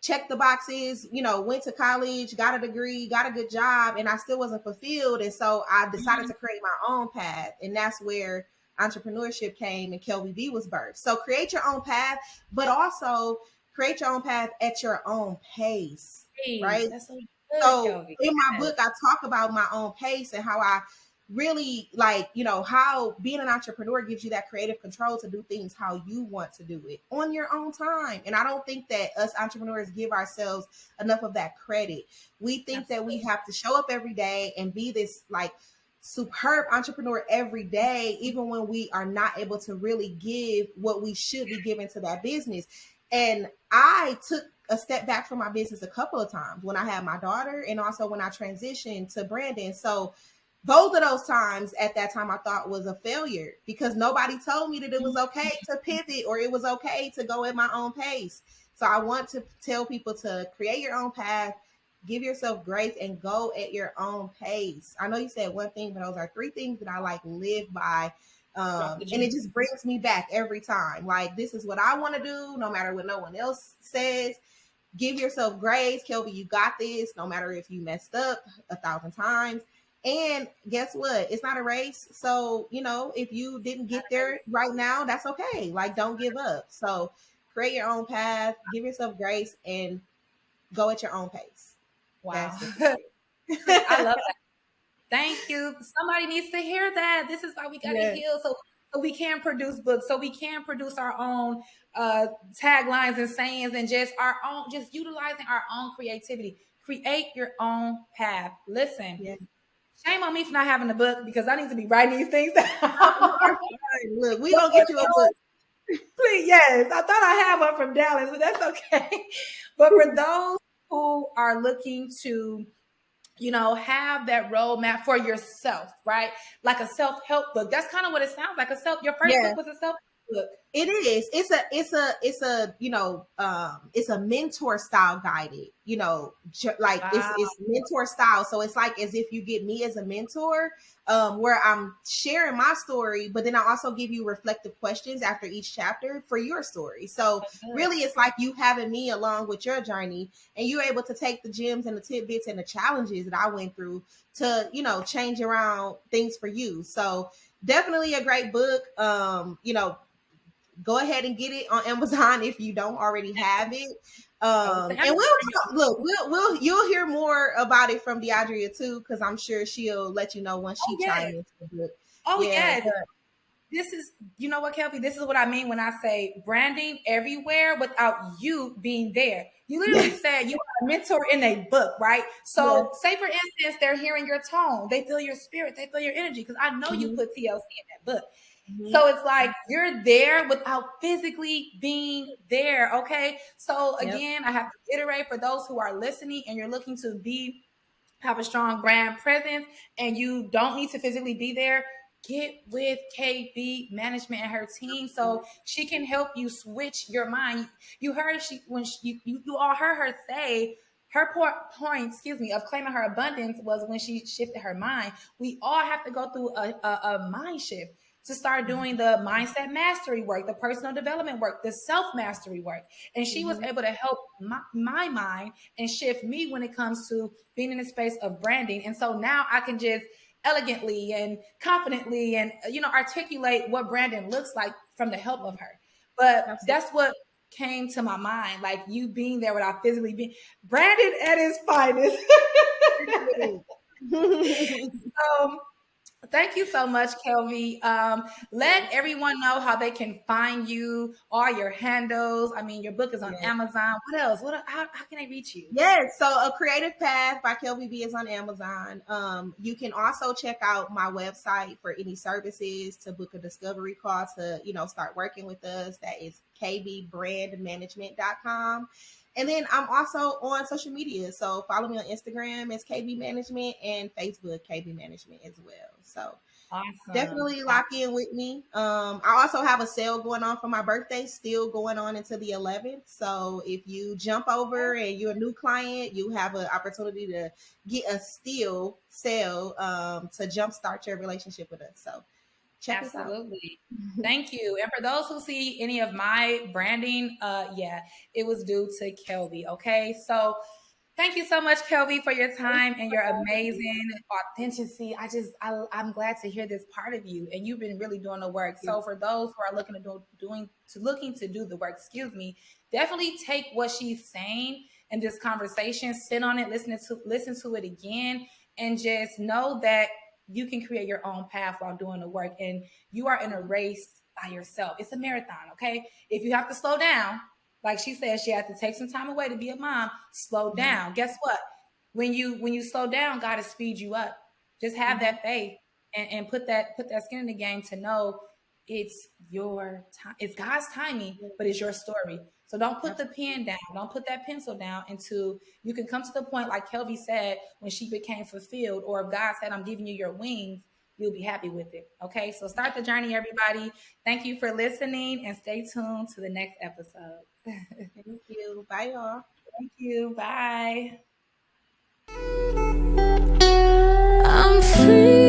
checked the boxes, went to college, got a degree, got a good job, and I still wasn't fulfilled. And so I decided to create my own path. And that's where entrepreneurship came and Kelby B was birthed. So create your own path, but also create your own path at your own pace, Hey, right? that's so good, So Kelby. in my Yes. book, I talk about my own pace and how I really like, how being an entrepreneur gives you that creative control to do things how you want to do it on your own time. And I don't think that us entrepreneurs give ourselves enough of that credit. We think that we Absolutely. have to show up every day and be this like superb entrepreneur every day, even when we are not able to really give what we should be giving to that business. And I took a step back from my business a couple of times when I had my daughter and also when I transitioned to branding. So both of those times at that time I thought was a failure because nobody told me that it was okay to pivot or it was okay to go at my own pace. So I want to tell people to create your own path, give yourself grace, and go at your own pace. I know you said one thing, but those are three things that I like live by. Drop the And gem. it just brings me back every time. Like, this is what I want to do, no matter what no one else says. Give yourself grace. Kelby, you got this, no matter if you messed up 1,000 times. And guess what? It's not a race. So, if you didn't get there right now, that's okay. Like, don't give up. So, create your own path, give yourself grace, and go at your own pace. Wow. That's the secret. I love that. Thank you. Somebody needs to hear that. This is why we got to Yeah. heal so we can produce books, so we can produce our own taglines and sayings and just our own, just utilizing our own creativity. Create your own path. Listen, Yeah. shame on me for not having a book because I need to be writing these things down. Oh, you're fine. Look, we But gonna for get you a book. please, yes, I thought I have one from Dallas, but that's okay. But for those who are looking to, have that roadmap for yourself, right? Like a self-help book. That's kind of what it sounds like. Your first Yeah. book was a self-help book. It is. It's a mentor style guided. Like it's Wow. it's mentor style. So it's like as if you get me as a mentor, where I'm sharing my story, but then I also give you reflective questions after each chapter for your story. So Good. really, it's like you having me along with your journey, and you're able to take the gems and the tidbits and the challenges that I went through to change around things for you. So definitely a great book. Go ahead and get it on Amazon if you don't already have it. Oh, And thank look, you'll hear more about it from Deidria too, because I'm sure she'll let you know once oh she yes. chimes into the book. Oh Yeah, yes. This is, you know what, Kelby? This is what I mean when I say branding everywhere without you being there. You literally yeah, said you are a mentor in a book, right? yeah. So, say for instance, they're hearing your tone, they feel your spirit, they feel your energy, because I know you Mm-hmm, put TLC in that book. mm-hmm. So it's like you're there without physically being there. Okay. So Yep. again, I have to iterate for those who are listening and you're looking to have a strong brand presence and you don't need to physically be there. Get with KB Management and her team so she can help you switch your mind. You heard you all heard her say her point, excuse me, of claiming her abundance was when she shifted her mind. We all have to go through a mind shift. to start doing the mindset mastery work, the personal development work, the self mastery work. And she was able to help my mind and shift me when it comes to being in a space of branding. And so now I can just elegantly and confidently and articulate what branding looks like from the help of her. But Absolutely. that's what came to my mind, like you being there without physically being Brandon at his finest. So thank you so much, Kelvy. Let everyone know how they can find you, all your handles. I mean, your book is on Yes. Amazon. What else? How can they reach you? Yes, so A Creative Path by Kelby B is on Amazon. You can also check out my website for any services to book a discovery call to, start working with us. That is kbbrandmanagement.com. And then I'm also on social media. So follow me on Instagram as KB Management and Facebook KB Management as well. So Awesome. definitely lock in with me. I also have a sale going on for my birthday, still going on until the 11th. So if you jump over and you're a new client, you have an opportunity to get a steal sale to jumpstart your relationship with us. So check us out. Absolutely. Thank you. And for those who see any of my branding, yeah, it was due to Kelby. Okay. So thank you so much, Kelby, for your time and your amazing authenticity. I'm glad to hear this part of you, and you've been really doing the work. So for those who are looking to do the work, excuse me, definitely take what she's saying in this conversation, sit on it, listen to it again, and just know that you can create your own path while doing the work. And you are in a race by yourself. It's a marathon, okay? If you have to slow down, like she said, she had to take some time away to be a mom. Slow down. Guess what? When you slow down, God will speed you up. Just have that faith and put that skin in the game to know it's your time. It's God's timing, but it's your story. So don't put the pen down. Don't put that pencil down until you can come to the point, like Kelby said, when she became fulfilled, or if God said, I'm giving you your wings, you'll be happy with it. Okay. So start the journey, everybody. Thank you for listening and stay tuned to the next episode. Thank you. Bye, y'all. Thank you. Bye. I'm free.